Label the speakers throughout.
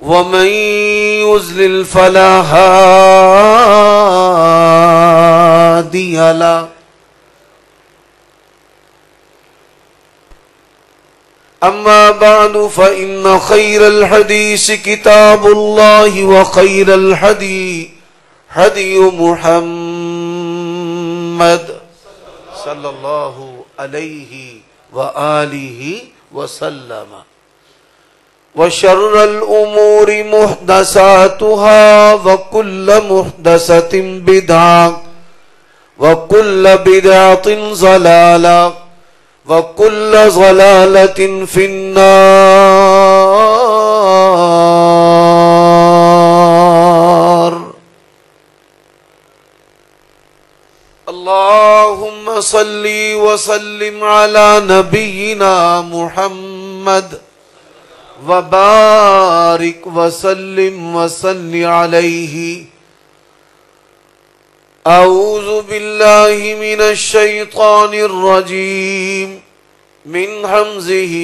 Speaker 1: ومن يضلل فلا هادي له أما بعد فإن خير الحديث كتاب الله وخير الهدي هدي محمد صلى الله عليه وآله وسلم وشر الأمور محدثاتها وكل محدثة بدعة وكل بدعة ضلالة وكل ضلالة في النار. اللهم صل وسلم على نبينا محمد وبارك وسلم وصل عليه. أعوذ بالله من الشيطان الرجيم من همزه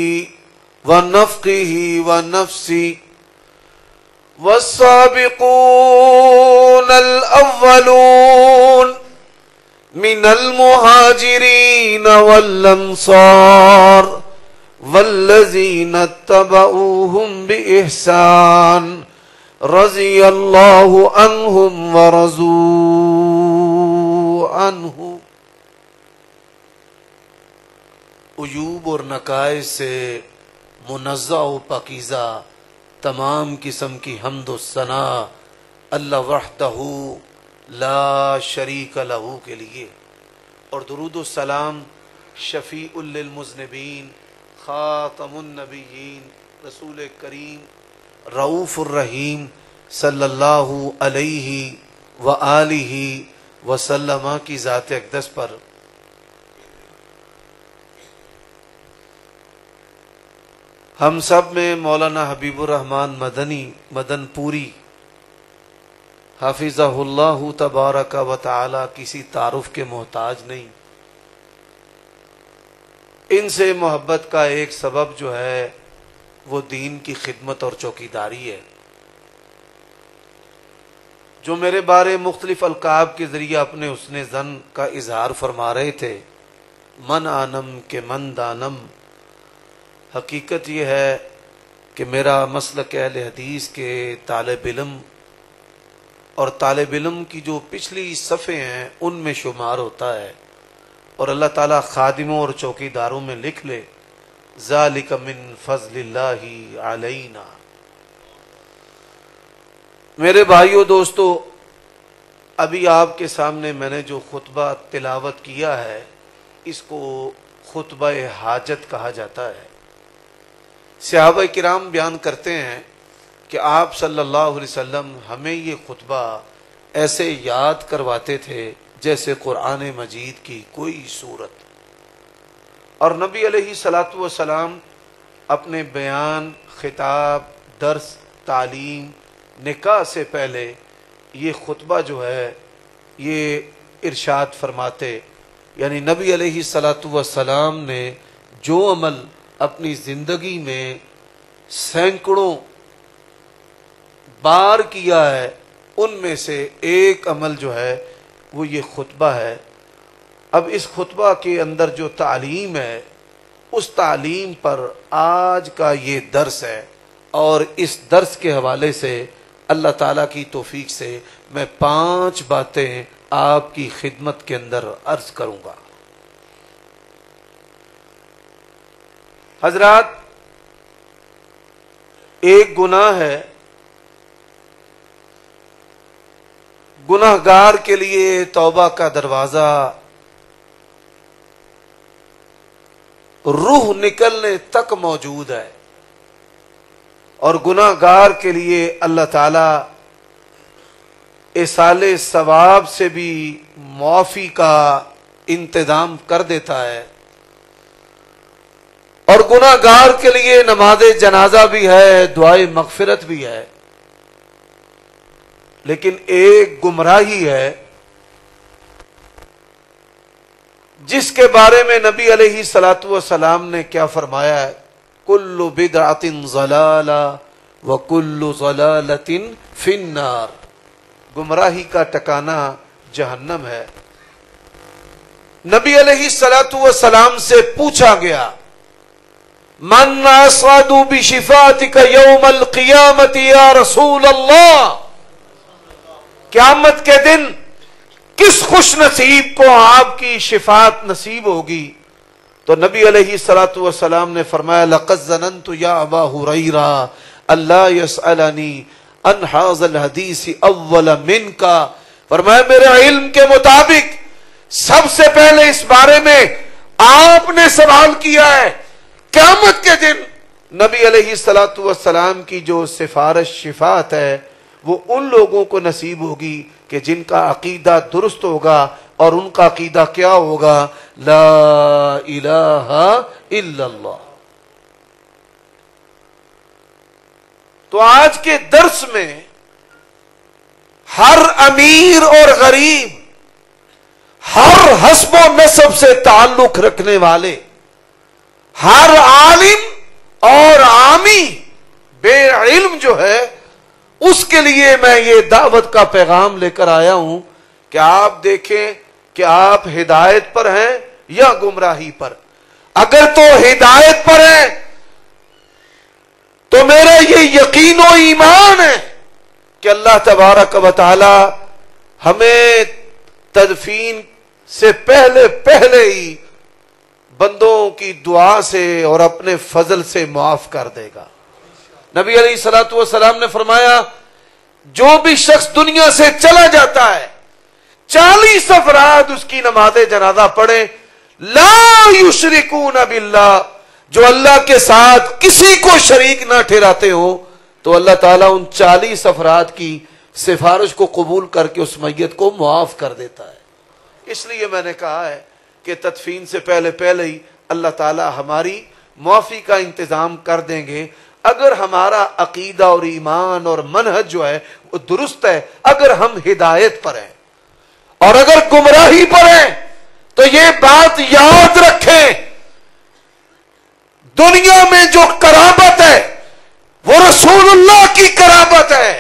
Speaker 1: ونفخه ونفسه. والسابقون الأولون من المهاجرين والأنصار والذين اتبعوهم بإحسان رضي الله عنهم ورضوا عنه. عیوب اور نقائص سے منزہ و پاکیزہ تمام قسم کی حمد و ثنا اللہ وحدہ لا شریک لہ کے لیے، اور درود و سلام شفیع للمذنبین خاتم النبیین رسول کریم رؤوف الرحیم صلی اللہ علیہ وآلہ وسلم کی ذات اقدس پر ہم سب میں مولانا حبیب الرحمن مدنی مدن پوری حافظہ اللہ تبارک و تعالی کسی تعارف کے محتاج نہیں. ان سے محبت کا ایک سبب جو ہے وہ دین کی خدمت اور چوکیداری ہے. جو میرے بارے مختلف القاب کے ذریعے اپنے حسن ظن کا اظہار فرما رہے تھے، من آنم کے من دانم، حقیقت یہ ہے کہ میرا مسلک اہل حدیث کے طالب علم اور طالب علم کی جو پچھلی صفحے ہیں ان میں شمار ہوتا ہے، اور اللہ تعالیٰ خادموں اور چوکیداروں میں لکھ لے ذالک من فضل اللہ علینا. میرے بھائیو دوستو، ابھی آپ کے سامنے میں نے جو خطبہ تلاوت کیا ہے اس کو خطبہ حاجت کہا جاتا ہے. صحابہ کرام بیان کرتے ہیں کہ آپ صلی اللہ علیہ وسلم ہمیں یہ خطبہ ایسے یاد کرواتے تھے جیسے قرآن مجید کی کوئی سورت. اور نبی علیہ الصلاۃ والسلام اپنے بیان، خطاب، درس، تعلیم، نکاح سے پہلے یہ خطبہ جو ہے یہ ارشاد فرماتے، یعنی نبی علیہ الصلاۃ والسلام نے جو عمل اپنی زندگی میں سینکڑوں بار کیا ہے ان میں سے ایک عمل جو ہے وہ یہ خطبہ ہے. اب اس خطبہ کے اندر جو تعلیم ہے اس تعلیم پر آج کا یہ درس ہے، اور اس درس کے حوالے سے اللہ تعالیٰ کی توفیق سے میں 5 باتیں آپ کی خدمت کے اندر عرض کروں گا. حضرات، ایک گناہ ہے، گناہگار کے لیے توبہ کا دروازہ روح نکلنے تک موجود ہے، اور گناہگار کے لیے اللہ تعالی ایصال ثواب سے بھی معافی کا انتظام کر دیتا ہے، اور گناہگار کے لیے نماز جنازہ بھی ہے، دعائے مغفرت بھی ہے. لیکن ایک گمراہی ہے جس کے بارے میں نبی علیہ الصلاۃ والسلام نے کیا فرمایا ہے؟ کل بدعۃ ضلالہ وَكُلُّ ضَلَالَةٍ فِي النَّارِ، گمراہی کا ٹکانا جہنم ہے۔ نبی علیہ الصلوۃ والسلام سے پوچھا گیا من اسعد بشفاعتک یوم القیامت یا رسول اللہ، قیامت کے دن کس خوش نصیب کو آپ کی شفاعت نصیب ہوگی؟ تو نبی علیہ الصلوۃ والسلام نے فرمایا لقد ظننت یا ابا ہریرہ اللہ یسألنی عن ھذا الحدیث اول منک، فرمایا میرے علم کے مطابق سب سے پہلے اس بارے میں آپ نے سوال کیا ہے۔ قیامت کے دن نبی علیہ الصلوۃ والسلام کی جو سفارش شفاعت ہے وہ ان لوگوں کو نصیب ہوگی کہ جن کا عقیدہ درست ہوگا، اور ان کا عقیدہ کیا ہوگا؟ لا الہ الا اللہ۔ تو آج کے درس میں ہر امیر اور غریب، ہر حسب و نسب سے تعلق رکھنے والے، ہر عالم اور عامی بے علم جو ہے، اس کے لیے میں یہ دعوت کا پیغام لے کر آیا ہوں کہ آپ دیکھیں کہ آپ ہدایت پر ہیں یا گمراہی پر۔ اگر تو ہدایت پر ہیں تو میرا یہ یقین و ایمان ہے کہ اللہ تبارک و تعالی ہمیں تدفین سے پہلے ہی بندوں کی دعا سے اور اپنے فضل سے معاف کر دے گا۔ نبی علیہ الصلوۃ والسلام نے فرمایا جو بھی شخص دنیا سے چلا جاتا ہے 40 افراد اس کی نماز جنازہ پڑھیں لا یشرکون باللہ، جو اللہ کے ساتھ کسی کو شریک نہ ٹھہراتے ہو، تو اللہ تعالیٰ ان 40 افراد کی سفارش کو قبول کر کے اس میت کو معاف کر دیتا ہے۔ اس لیے میں نے کہا ہے کہ تدفین سے پہلے ہی اللہ تعالیٰ ہماری معافی کا انتظام کر دیں گے، اگر ہمارا عقیدہ اور ایمان اور منہج جو ہے وہ درست ہے، اگر ہم ہدایت پر ہیں۔ اور اگر گمراہی پر ہیں تو یہ بات یاد رکھیں، دنیا میں جو قرابت ہے وہ رسول اللہ کی قرابت ہے،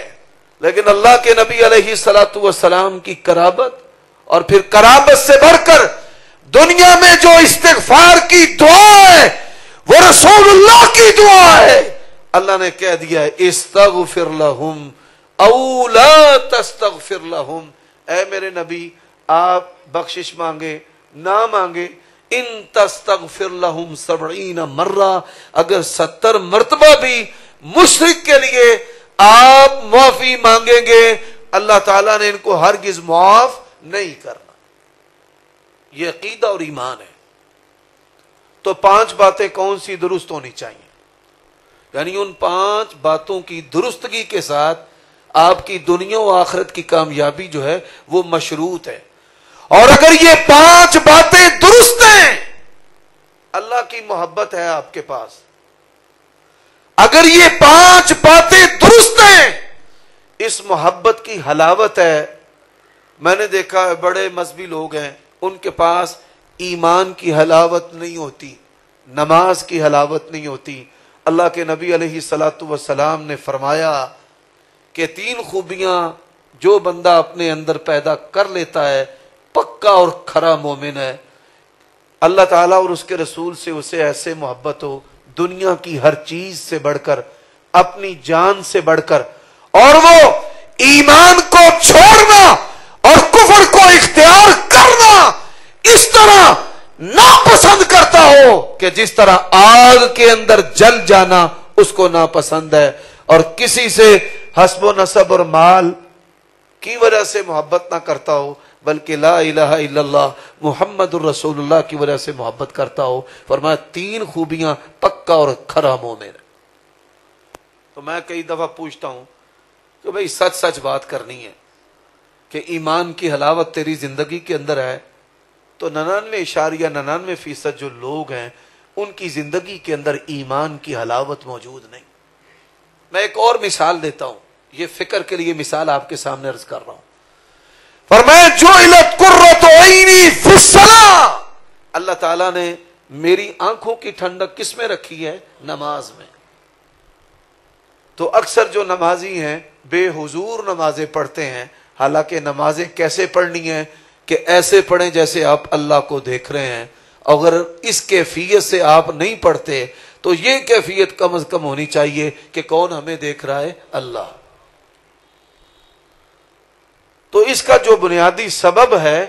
Speaker 1: لیکن اللہ کے نبی علیہ الصلوۃ والسلام کی قرابت، اور پھر قرابت سے بڑھ کر دنیا میں جو استغفار کی دعا ہے وہ رسول اللہ کی دعا ہے۔ اللہ نے کہہ دیا ہے استغفر لہم او لا تستغفر لہم، اے میرے نبی آپ بخشش مانگے نہ مانگے، ان تستغفر لہم 70 مرہ، اگر 70 مرتبہ بھی مشرک کے لیے آپ معافی مانگیں گے اللہ تعالیٰ نے ان کو ہرگز معاف نہیں کرنا۔ یہ عقیدہ اور ایمان ہے۔ تو 5 باتیں کون سی درست ہونی چاہیے؟ یعنی ان 5 باتوں کی درستگی کے ساتھ آپ کی دنیا و آخرت کی کامیابی جو ہے وہ مشروط ہے۔ اور اگر یہ 5 باتیں درست ہیں، اللہ کی محبت ہے آپ کے پاس، اگر یہ 5 باتیں درست ہیں، اس محبت کی حلاوت ہے۔ میں نے دیکھا ہے بڑے مذہبی لوگ ہیں، ان کے پاس ایمان کی حلاوت نہیں ہوتی، نماز کی حلاوت نہیں ہوتی۔ اللہ کے نبی علیہ الصلوۃ والسلام نے فرمایا کہ 3 خوبیاں جو بندہ اپنے اندر پیدا کر لیتا ہے پکا اور کھرا مومن ہے۔ اللہ تعالیٰ اور اس کے رسول سے اسے ایسے محبت ہو، دنیا کی ہر چیز سے بڑھ کر، اپنی جان سے بڑھ کر، اور وہ ایمان کو چھوڑنا اور کفر کو اختیار کرنا اس طرح ناپسند کرتا ہو کہ جس طرح آگ کے اندر جل جانا اس کو ناپسند ہے، اور کسی سے حسب و نسب اور مال کی وجہ سے محبت نہ کرتا ہو، بلکہ لا الہ الا اللہ محمد الرسول اللہ کی وجہ سے محبت کرتا ہو۔ فرمایا 3 خوبیاں پکا اور کھرا مومن ہے۔ تو میں کئی دفعہ پوچھتا ہوں کہ بھئی سچ بات کرنی ہے کہ ایمان کی حلاوت تیری زندگی کے اندر ہے، تو 99.99% جو لوگ ہیں ان کی زندگی کے اندر ایمان کی حلاوت موجود نہیں۔ میں ایک اور مثال دیتا ہوں، یہ فکر کے لیے مثال آپ کے سامنے عرض کر رہا ہوں۔ فرمایا جعلت قرۃ عینی فی الصلاۃ، اللہ تعالیٰ نے میری آنکھوں کی ٹھنڈک کس میں رکھی ہے؟ نماز میں۔ تو اکثر جو نمازی ہیں بے حضور نمازیں پڑھتے ہیں، حالانکہ نمازیں کیسے پڑھنی ہیں کہ ایسے پڑھیں جیسے آپ اللہ کو دیکھ رہے ہیں. اگر اس کیفیت سے آپ نہیں پڑھتے تو یہ کیفیت کم از کم ہونی چاہیے کہ کون ہمیں دیکھ رہا ہے؟ اللہ. تو اس کا جو بنیادی سبب ہے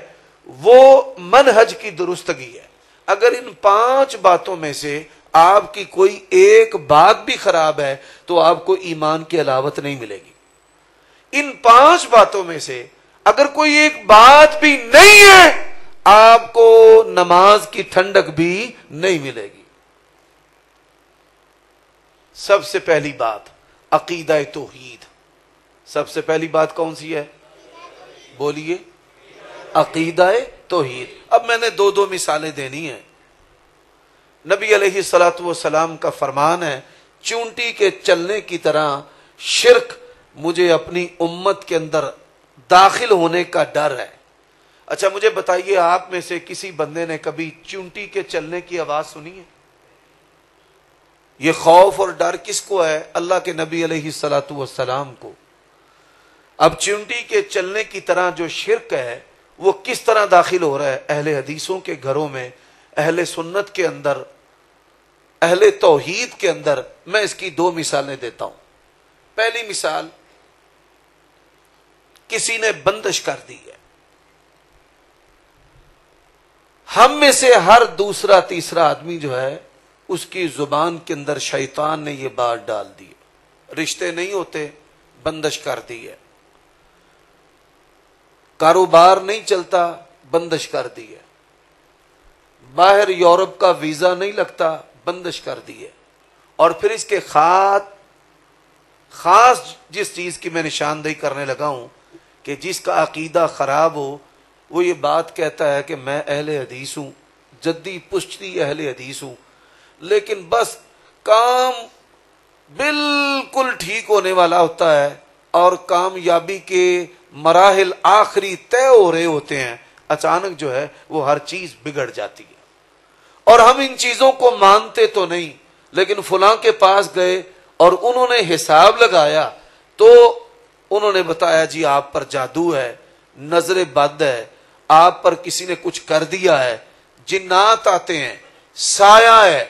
Speaker 1: وہ منہج کی درستگی ہے. اگر ان 5 باتوں میں سے آپ کی کوئی ایک بات بھی خراب ہے تو آپ کو ایمان کی علاوت نہیں ملے گی. ان 5 باتوں میں سے اگر کوئی ایک بات بھی نہیں ہے آپ کو نماز کی ٹھنڈک بھی نہیں ملے گی. سب سے پہلی بات عقیدہ توحید. سب سے پہلی بات کون سی ہے؟ بولیے. عقیدہ توحید. اب میں نے 2 مثالیں دینی ہیں. نبی علیہ الصلوۃ والسلام کا فرمان ہے چونٹی کے چلنے کی طرح شرک مجھے اپنی امت کے اندر داخل ہونے کا ڈر ہے. اچھا مجھے بتائیے آپ میں سے کسی بندے نے کبھی چونٹی کے چلنے کی آواز سنی ہے؟ یہ خوف اور ڈر کس کو ہے؟ اللہ کے نبی علیہ الصلوۃ والسلام کو. اب چونٹی کے چلنے کی طرح جو شرک ہے وہ کس طرح داخل ہو رہا ہے اہل حدیثوں کے گھروں میں، اہل سنت کے اندر، اہل توحید کے اندر؟ میں اس کی 2 مثالیں دیتا ہوں. پہلی مثال، کسی نے بندش کر دی ہے. ہم میں سے ہر دوسرا تیسرا آدمی جو ہے اس کی زبان کے اندر شیطان نے یہ بات ڈال دی، رشتے نہیں ہوتے، بندش کر دی ہے. کاروبار نہیں چلتا، بندش کر دی ہے. باہر یورپ کا ویزا نہیں لگتا، بندش کر دی ہے. اور پھر اس کے خاص جس چیز کی میں نشاندہی کرنے لگا ہوں کہ جس کا عقیدہ خراب ہو وہ یہ بات کہتا ہے کہ میں اہل حدیث ہوں، جدی پشتی اہل حدیث ہوں، لیکن بس کام بالکل ٹھیک ہونے والا ہوتا ہے اور کامیابی کے مراحل آخری طے ہو رہے ہوتے ہیں، اچانک جو ہے وہ ہر چیز بگڑ جاتی ہے. اور ہم ان چیزوں کو مانتے تو نہیں، لیکن فلاں کے پاس گئے اور انہوں نے حساب لگایا تو انہوں نے بتایا جی آپ پر جادو ہے، نظر بد ہے، آپ پر کسی نے کچھ کر دیا ہے، جنات آتے ہیں، سایہ ہے.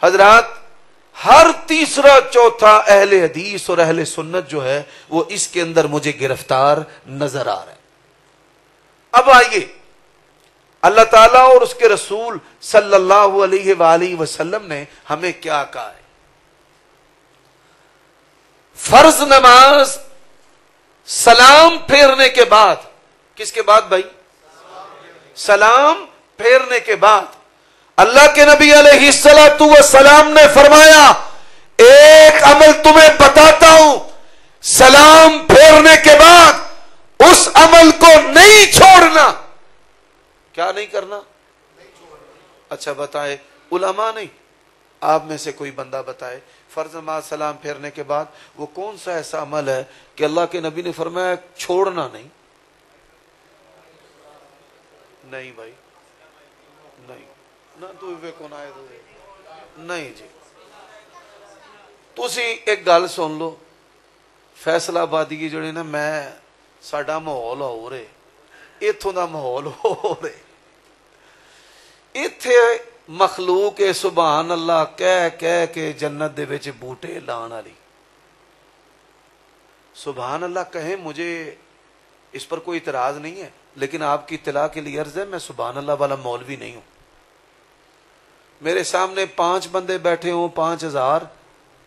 Speaker 1: حضرات ہر تیسرا چوتھا اہل حدیث اور اہل سنت جو ہے وہ اس کے اندر مجھے گرفتار نظر آ رہا ہے. اب آئیے اللہ تعالیٰ اور اس کے رسول صلی اللہ علیہ وآلہ وسلم نے ہمیں کیا کہا ہے. فرض نماز سلام پھیرنے کے بعد، کس کے بعد بھائی؟ سلام پھیرنے کے بعد اللہ کے نبی علیہ الصلوۃ والسلام نے فرمایا ایک عمل تمہیں بتاتا ہوں، سلام پھیرنے کے بعد اس عمل کو نہیں چھوڑنا. کیا نہیں کرنا؟ اچھا بتائے علماء نہیں، آپ میں سے کوئی بندہ بتائے فرض نماز سلام پھیرنے کے بعد وہ کون سا ایسا عمل ہے کہ اللہ کے نبی نے فرمایا چھوڑنا نہیں؟ نہیں بھائی، نہیں نہ تو کون آئے نہیں جی. تسی ایک گل سن لو، فیصل آبادی جڑے نا میں ساڈا ماحول ہو رہے، اتوں دا ماحول ہو رہے، ایتھے مخلوق سبحان اللہ کہہ کے جنت دے وچ بوٹے لان والی. سبحان اللہ کہیں، مجھے اس پر کوئی اعتراض نہیں ہے، لیکن آپ کی اطلاع کے لیے عرض ہے میں سبحان اللہ والا مولوی نہیں ہوں. میرے سامنے 5 بندے بیٹھے ہوں 5000،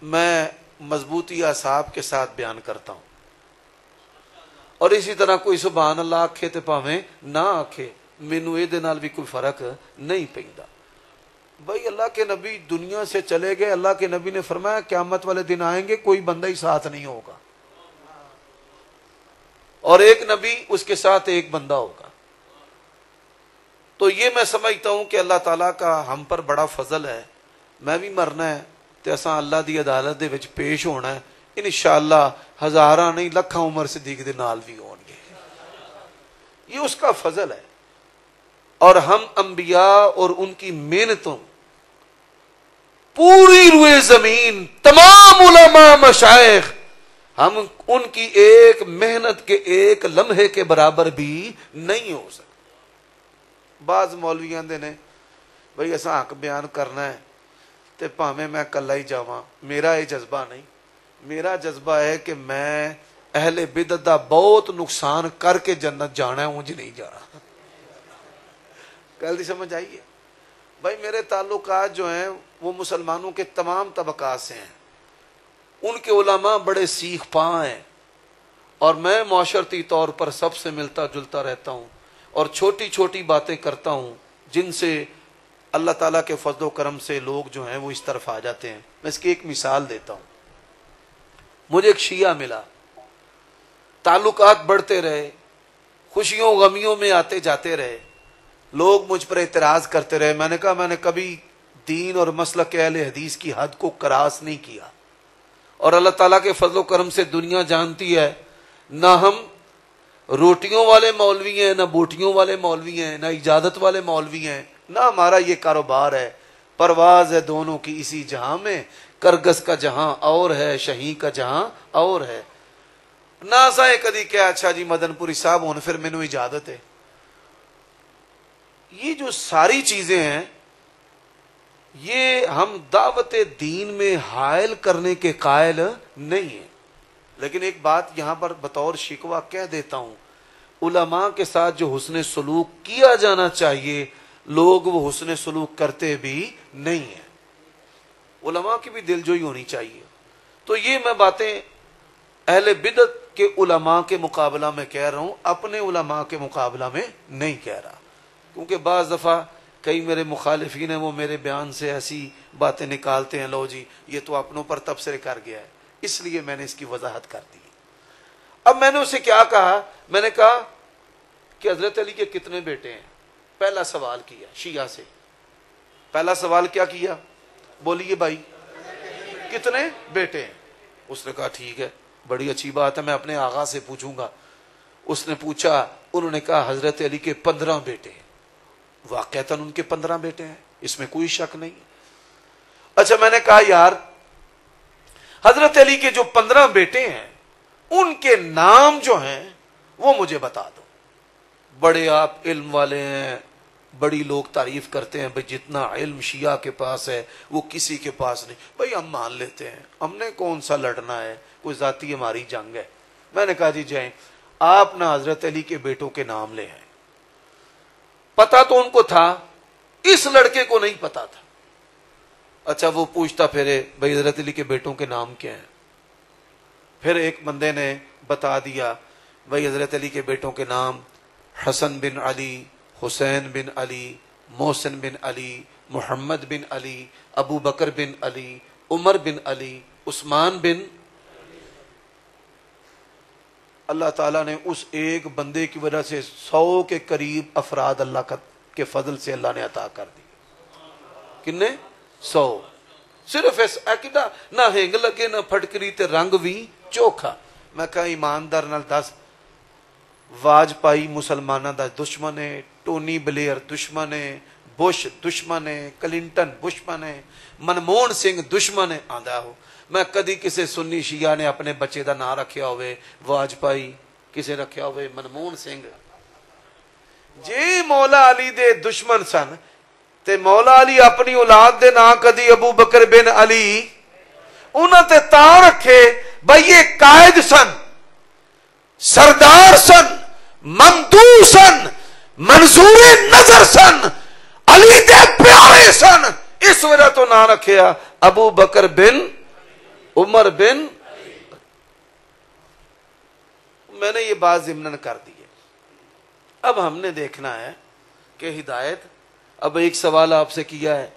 Speaker 1: میں مضبوطی اعصاب کے ساتھ بیان کرتا ہوں. اور اسی طرح کوئی سبحان اللہ آکھے تے پاویں نہ آکھے، مینوں اے دے نال بھی کوئی فرق نہیں پیندا. بھائی اللہ کے نبی دنیا سے چلے گئے، اللہ کے نبی نے فرمایا قیامت والے دن آئیں گے کوئی بندہ ہی ساتھ نہیں ہوگا، اور ایک نبی اس کے ساتھ ایک بندہ ہوگا. تو یہ میں سمجھتا ہوں کہ اللہ تعالیٰ کا ہم پر بڑا فضل ہے. میں بھی مرنا ہے تے اساں اللہ دی عدالت دے وچ پیش ہونا ہے انشاءاللہ. ہزاراں نہیں لکھاں عمر صدیق دے نال بھی ہون گے، یہ اس کا فضل ہے. اور ہم انبیاء اور ان کی محنتوں پوری روئے زمین تمام علماء مشائخ ہم ان کی ایک محنت کے ایک لمحے کے برابر بھی نہیں ہو سکتے. بعض مولوی آندے نے بھئی ایسا حق بیان کرنا ہے تے پاویں میں کلا ہی جاواں. میرا یہ جذبہ نہیں. میرا جذبہ ہے کہ میں اہل بدعت دا بہت نقصان کر کے جنت جانا ہے, اونج نہیں جانا. گل دی سمجھ آئیے بھائی. میرے تعلقات جو ہیں وہ مسلمانوں کے تمام طبقات سے ہیں. ان کے علماء بڑے سیخ پاں ہیں اور میں معاشرتی طور پر سب سے ملتا جلتا رہتا ہوں اور چھوٹی چھوٹی باتیں کرتا ہوں جن سے اللہ تعالیٰ کے فضل و کرم سے لوگ جو ہیں وہ اس طرف آ جاتے ہیں. میں اس کی ایک مثال دیتا ہوں. مجھے ایک شیعہ ملا, تعلقات بڑھتے رہے, خوشیوں غمیوں میں آتے جاتے رہے, لوگ مجھ پر اعتراض کرتے رہے. میں نے کہا میں نے کبھی دین اور مسلک اہل حدیث کی حد کو کراس نہیں کیا اور اللہ تعالیٰ کے فضل و کرم سے دنیا جانتی ہے نہ ہم روٹیوں والے مولوی ہیں, نہ بوٹیوں والے مولوی ہیں, نہ اجازت والے مولوی ہیں, نہ ہمارا یہ کاروبار ہے. پرواز ہے دونوں کی اسی جہاں میں, کرگس کا جہاں اور ہے, شہی کا جہاں اور ہے. نہ سائے کدی کیا اچھا جی مدن پوری صاحب ہون پھر مینوں اجازت ہے. یہ جو ساری چیزیں ہیں یہ ہم دعوت دین میں حائل کرنے کے قائل نہیں ہیں. لیکن ایک بات یہاں پر بطور شکوہ کہہ دیتا ہوں, علماء کے ساتھ جو حسن سلوک کیا جانا چاہیے لوگ وہ حسن سلوک کرتے بھی نہیں ہیں. علماء کی بھی دلجوئی ہونی چاہیے. تو یہ میں باتیں اہل بدعت کے علماء کے مقابلہ میں کہہ رہا ہوں, اپنے علماء کے مقابلہ میں نہیں کہہ رہا. کیونکہ بعض دفعہ کئی میرے مخالفین ہیں وہ میرے بیان سے ایسی باتیں نکالتے ہیں, لو جی یہ تو اپنوں پر تبصرے کر گیا ہے, اس لیے میں نے اس کی وضاحت کر دی. اب میں نے اسے کیا کہا, میں نے کہا کہ حضرت علی کے کتنے بیٹے ہیں. پہلا سوال کیا شیعہ سے. پہلا سوال کیا کیا, بولیے بھائی کتنے بیٹے ہیں. اس نے کہا ٹھیک ہے بڑی اچھی بات ہے, میں اپنے آغا سے پوچھوں گا. اس نے پوچھا, انہوں نے کہا حضرت علی کے 15 بیٹے ہیں. واقعتاً ان کے 15 بیٹے ہیں, اس میں کوئی شک نہیں. اچھا میں نے کہا یار حضرت علی کے جو 15 بیٹے ہیں ان کے نام جو ہیں وہ مجھے بتا دو. بڑے آپ علم والے ہیں, بڑی لوگ تعریف کرتے ہیں بھئی جتنا علم شیعہ کے پاس ہے وہ کسی کے پاس نہیں. بھئی ہم مان لیتے ہیں, ہم نے کون سا لڑنا ہے, کوئی ذاتی ہماری جنگ ہے. میں نے کہا جی جائیں آپ نہ حضرت علی کے بیٹوں کے نام لے آئیں. پتا تو ان کو تھا, اس لڑکے کو نہیں پتا تھا. اچھا وہ پوچھتا پھرے بھئی حضرت علی کے بیٹوں کے نام کیا ہیں. پھر ایک بندے نے بتا دیا بھئی حضرت علی کے بیٹوں کے نام حسن بن علی, حسین بن علی, محسن بن علی, محمد بن علی, ابو بکر بن علی, عمر بن علی, عثمان بن. اللہ تعالیٰ نے اس ایک بندے کی وجہ سے 100 کے قریب افراد اللہ کے فضل سے اللہ نے عطا کر دی. کنے 100 صرف عقیدہ نہ ہنگ لگے نہ پھٹکری تے رنگ بھی چوکھا. میں کہا ایماندار نال دس, واجپائی مسلمانہ دا دشمن ہے, ٹونی بلیئر دشمن ہے, بش دشمن ہے, کلنٹن دشمن ہے, منموہن سنگھ دشمن ہے. آندا ہو میں کدی کسی سنی شیعہ نے اپنے بچے دا نام رکھیا ہوئے واجپائی, کسے رکھیا ہوئے منموہن سنگھ. جے مولا علی دے دشمن سن تے مولا علی اپنی اولاد دے نام کدی ابو بکر بن علی انہاں تے تاں رکھے بھئی یہ قائد سن, سردار سن, ممدوح سن, منظور نظر سن, علی دے پیارے سن, اس وجہ تو نہ رکھیا ابو بکر بن عمر بن. میں نے یہ بات ضمناً کر دی ہے. اب ہم نے دیکھنا ہے کہ ہدایت. اب ایک سوال آپ سے کیا ہے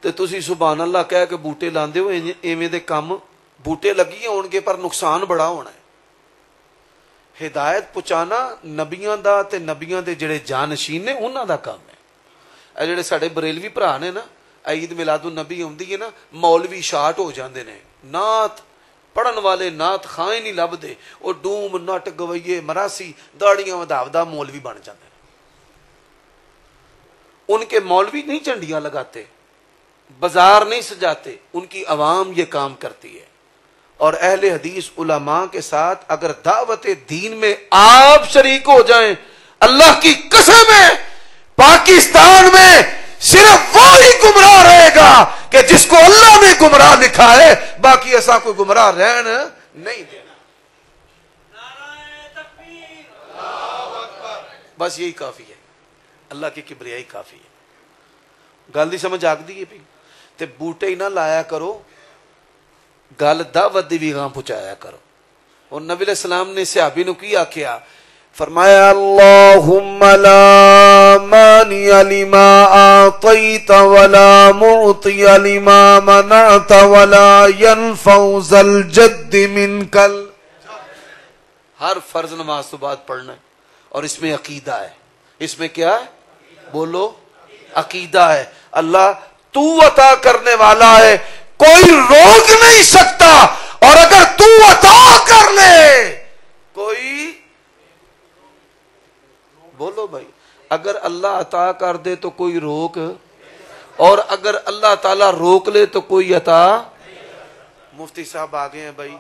Speaker 1: تو تسی سبحان اللہ کہہ کہ بوٹے لاندے ہو, ایویں دے کام بوٹے لگی ہون گے پر نقصان بڑا ہونا ہے. ہدایت پہنچانا نبیاں دا تے نبیاں دے جڑے جانشین نے انہاں دا کام ہے. اے جڑے ساڈے بریلوی بھرا نے نا, عید میلاد النبی ہوندی ہے نا, مولوی شارٹ ہو جاندے نے, نعت پڑھن والے نعت خاں نہیں لبدے, او ڈوم نٹ گویے مراسی داڑیاں وداودا مولوی بن جاندے. ان کے مولوی نہیں جھنڈیاں لگاتے, بازار نہیں سجاتے، ان کی عوام یہ کام کرتی ہے. اور اہل حدیث علماء کے ساتھ اگر دعوت دین میں آپ شریک ہو جائیں، اللہ کی قسم ہے پاکستان میں صرف وہی گمراہ رہے گا کہ جس کو اللہ نے گمراہ لکھا ہے، باقی ایسا کوئی گمراہ رہن نہیں دینا. بس یہی کافی ہے، اللہ کی کبریائی کافی ہے. گل دی سمجھ آگ دی پی تے بوٹے ہی نہ لایا کرو، گل دعوت دی بھی گاں پہنچایا کرو. اور نبی علیہ السلام نے صحابی نو کی آکھیا، فرمایا اللہم لا مانی لما آطیت ولا معطی لما منعت ولا ينفع ذا الجد منکل. ہر فرض نماز تو بعد پڑھنا ہے، اور اس میں عقیدہ ہے. اس میں کیا ہے؟ بولو، عقیدہ ہے. اللہ تو عطا کرنے والا ہے، کوئی روک نہیں سکتا، اور اگر تو عطا کر لے کوئی، بولو بھائی، اگر اللہ عطا کر دے تو کوئی روک، اور اگر اللہ تعالی روک لے تو کوئی عطا. مفتی صاحب آگے ہیں بھائی،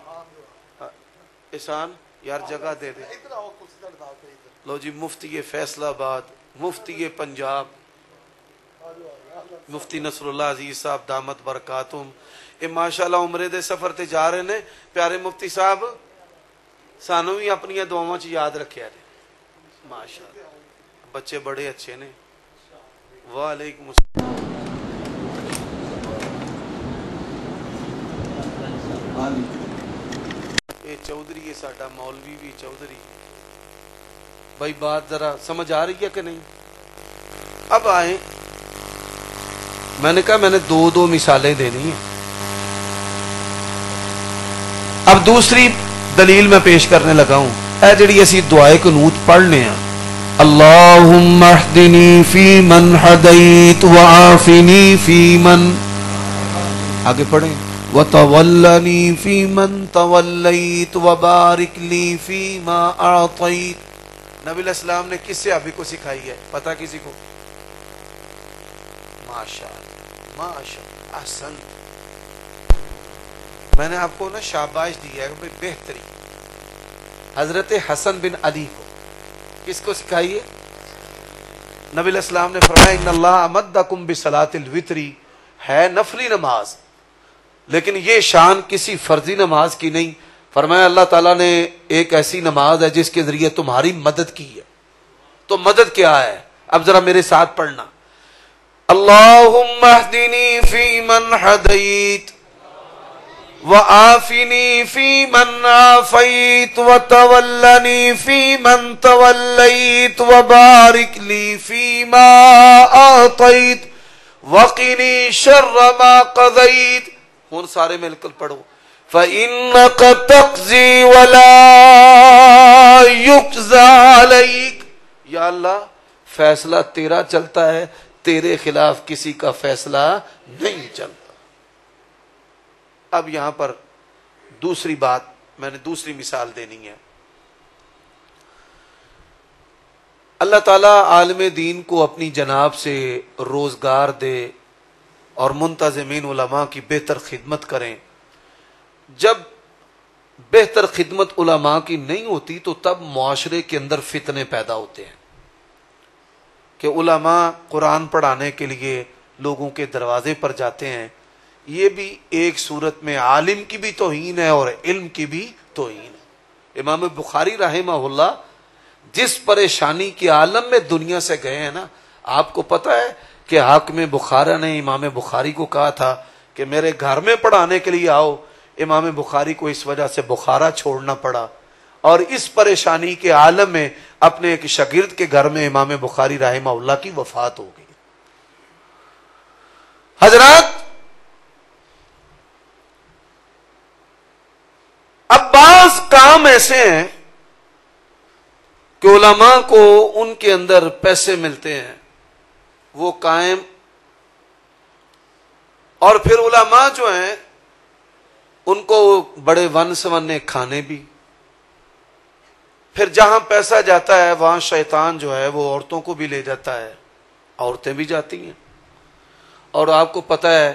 Speaker 1: احسان یار جگہ دے دے. لو جی، مفتی فیصل آباد، مفتی پنجاب، مفتی نصر اللہ عزیز صاحب دامت برکاتہم، یہ ماشاءاللہ عمرے دے سفر تے جا رہے نے. پیارے مفتی صاحب سانو بھی اپنی دعاواں چ یاد رکھیا جائے. ماشاءاللہ بچے بڑے اچھے نے. وعلیکم السلام. یہ چودھری ہے ساڈا مولوی بھی چودھری. بھائی بات ذرا سمجھ آ رہی ہے کہ نہیں؟ اب آئیں، میں نے کہا میں نے دو مثالیں دینی ہیں. اب دوسری دلیل میں پیش کرنے لگا ہوں. اے جڑی اسی دعائے قنوت پڑھنے ہیں، اللہم اہدنی فی من ہدیت وعافنی فی من، آگے پڑھیں، وتولنی فی من تولیت وبارک لی فی ما اعطیت. نبی علیہ السلام نے کس صحابی کو سکھائی ہے؟ پتہ کسی کو؟ ماشاءاللہ ماشاءاللہ احسن. میں نے آپ کو نا شاباش دی ہے کہ بہتری. حضرت حسن بن علی کو کس کو سکھائی ہے؟ نبی علیہ السلام نے فرمایا ان اللہ امدکم بصلاۃ الوتر، ہے نفلی نماز لیکن یہ شان کسی فرضی نماز کی نہیں. فرمایا اللہ تعالیٰ نے ایک ایسی نماز ہے جس کے ذریعے تمہاری مدد کی ہے. تو مدد کیا ہے؟ اب ذرا میرے ساتھ پڑھنا، اللہم اہدنی فی من ہدیت وعافنی فی من عافیت وتولنی فی من تولیت وبارک لی فی ما اعطیت وقنی شر ما قضیت. ہن سارے مل کر پڑھو، فَإِنَّكَ تَقْضِي وَلَا يُقْضَى عَلَيْكَ. یا اللہ فیصلہ تیرا چلتا ہے، تیرے خلاف کسی کا فیصلہ نہیں چلتا. اب یہاں پر دوسری بات میں نے دوسری مثال دینی ہے. اللہ تعالیٰ عالم دین کو اپنی جناب سے روزگار دے اور منتظمین علماء کی بہتر خدمت کریں. جب بہتر خدمت علماء کی نہیں ہوتی تو تب معاشرے کے اندر فتنے پیدا ہوتے ہیں کہ علماء قرآن پڑھانے کے لیے لوگوں کے دروازے پر جاتے ہیں. یہ بھی ایک صورت میں عالم کی بھی توہین ہے اور علم کی بھی توہین ہے. امام بخاری رحمہ اللہ جس پریشانی کے عالم میں دنیا سے گئے ہیں نا، آپ کو پتہ ہے کہ حاکم بخارا نے امام بخاری کو کہا تھا کہ میرے گھر میں پڑھانے کے لیے آؤ. امام بخاری کو اس وجہ سے بخارا چھوڑنا پڑا، اور اس پریشانی کے عالم میں اپنے ایک شاگرد کے گھر میں امام بخاری رحمہ اللہ کی وفات ہو گئی. حضرات اب بعض کام ایسے ہیں کہ علماء کو ان کے اندر پیسے ملتے ہیں، وہ قائم، اور پھر علماء جو ہیں ان کو بڑے ون سونے کھانے بھی. پھر جہاں پیسہ جاتا ہے وہاں شیطان جو ہے وہ عورتوں کو بھی لے جاتا ہے، عورتیں بھی جاتی ہیں. اور آپ کو پتہ ہے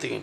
Speaker 1: 3।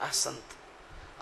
Speaker 1: ahsant,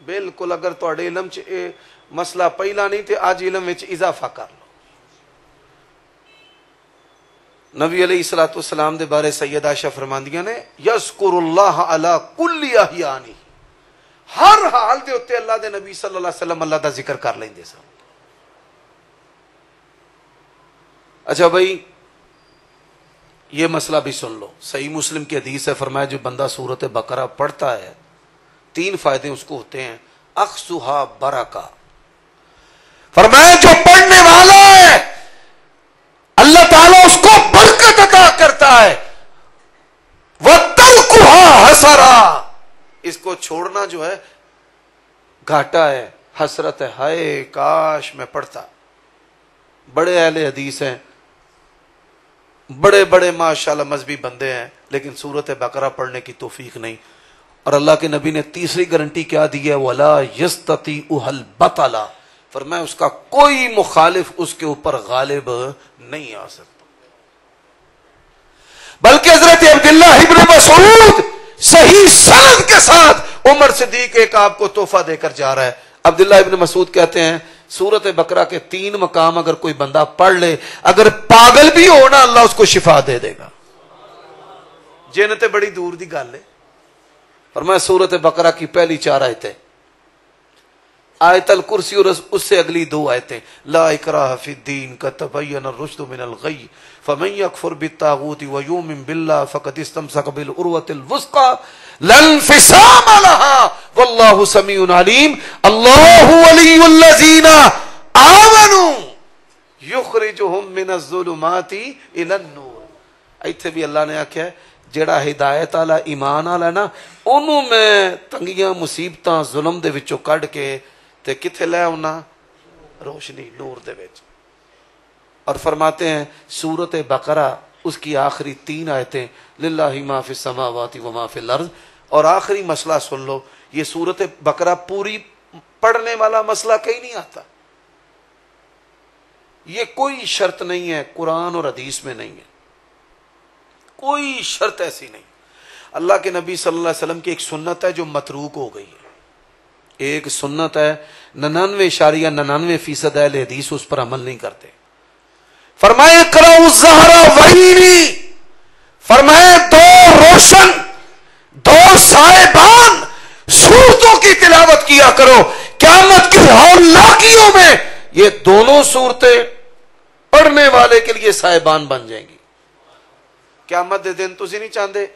Speaker 1: بالکل اگر تواڈے علم چ اے مسئلہ پہلا نہیں تے اج علم وچ اضافہ کر لو. نبی علیہ الصلوۃ والسلام دے بارے سیدہ عائشہ فرماندیاں نے یذکر اللہ علی کل احیانی، ہر حال دے اوتے اللہ دے نبی صلی اللہ علیہ وسلم اللہ دا ذکر کر لیندے سن. اچھا بھائی یہ مسئلہ بھی سن لو. صحیح مسلم کی حدیث ہے، فرمایا جو بندہ سورۃ بقرہ پڑھتا ہے 3 فائدے اس کو ہوتے ہیں. اخذھا برکہ، فرمایا جو پڑھنے والا ہے اللہ تعالیٰ اس کو برکت عطا کرتا ہے. وَتَرْكُهَا حَسَرًا، اس کو چھوڑنا جو ہے گھاٹا ہے، حسرت ہے، ہائے کاش میں پڑھتا. بڑے اہل حدیث ہیں، بڑے بڑے ماشاءاللہ مذہبی بندے ہیں، لیکن سورۃ بقرہ پڑھنے کی توفیق نہیں. اور اللہ کے نبی نے تیسری گارنٹی کیا دی ہے، وَلَا يَسْتَطِيعُهَا الْبَطَلَ، فرمایا اس کا کوئی مخالف اس کے اوپر غالب نہیں آ سکتا. بلکہ حضرت عبداللہ ابن مسعود صحیح سند کے ساتھ عمر صدیق ایک آپ کو تحفہ دے کر جا رہا ہے. عبداللہ ابن مسعود کہتے ہیں سورۃ بقرہ کے 3 مقام اگر کوئی بندہ پڑھ لے، اگر پاگل بھی ہو نا اللہ اس کو شفا دے دے گا. جنت بڑی دور دی گل ہے. فرمایا سورۃ بقرہ کی پہلی 4 آیتیں، آیت الکرسی اور اس سے اگلی 2 آیتیں، لا اکراہ فی الدین قد تبین الرشد من الغی فمن یکفر بالطاغوت ویؤمن باللہ فقد استمسک بالعروۃ الوثقی لا انفصام لها واللہ سمیع علیم. اللہ ولی الذین آمنوا یخرجہم من الظلمات الی النور. ایتھے بھی اللہ نے آکھیا ہے جڑا ہدایت والا ایمان والا نا انہوں میں تنگیاں مصیبتاں ظلم دے وچوں کڈ کے تے کتھے لے آنا، روشنی نور دے وچ. اور فرماتے ہیں سورۃ بقرہ اس کی آخری 3 آیتیں للہ ما فی السماوات و ما فی الارض. اور آخری مسئلہ سن لو، یہ سورۃ بقرہ پوری پڑھنے والا مسئلہ کہیں نہیں آتا. یہ کوئی شرط نہیں ہے، قرآن اور حدیث میں نہیں ہے، کوئی شرط ایسی نہیں. اللہ کے نبی صلی اللہ علیہ وسلم کی ایک سنت ہے جو متروک ہو گئی ہے. ایک سنت ہے 99.99% اہل حدیث اس پر عمل نہیں کرتے. فرمائے اقرؤ الزہراوین، فرمائے 2 روشن 2 سائبان سورتوں کی تلاوت کیا کرو. قیامت کی ہولناکیوں میں یہ دونوں صورتیں پڑھنے والے کے لیے سائبان بن جائیں گی. قیامت دے دن تسی نہیں چاہتے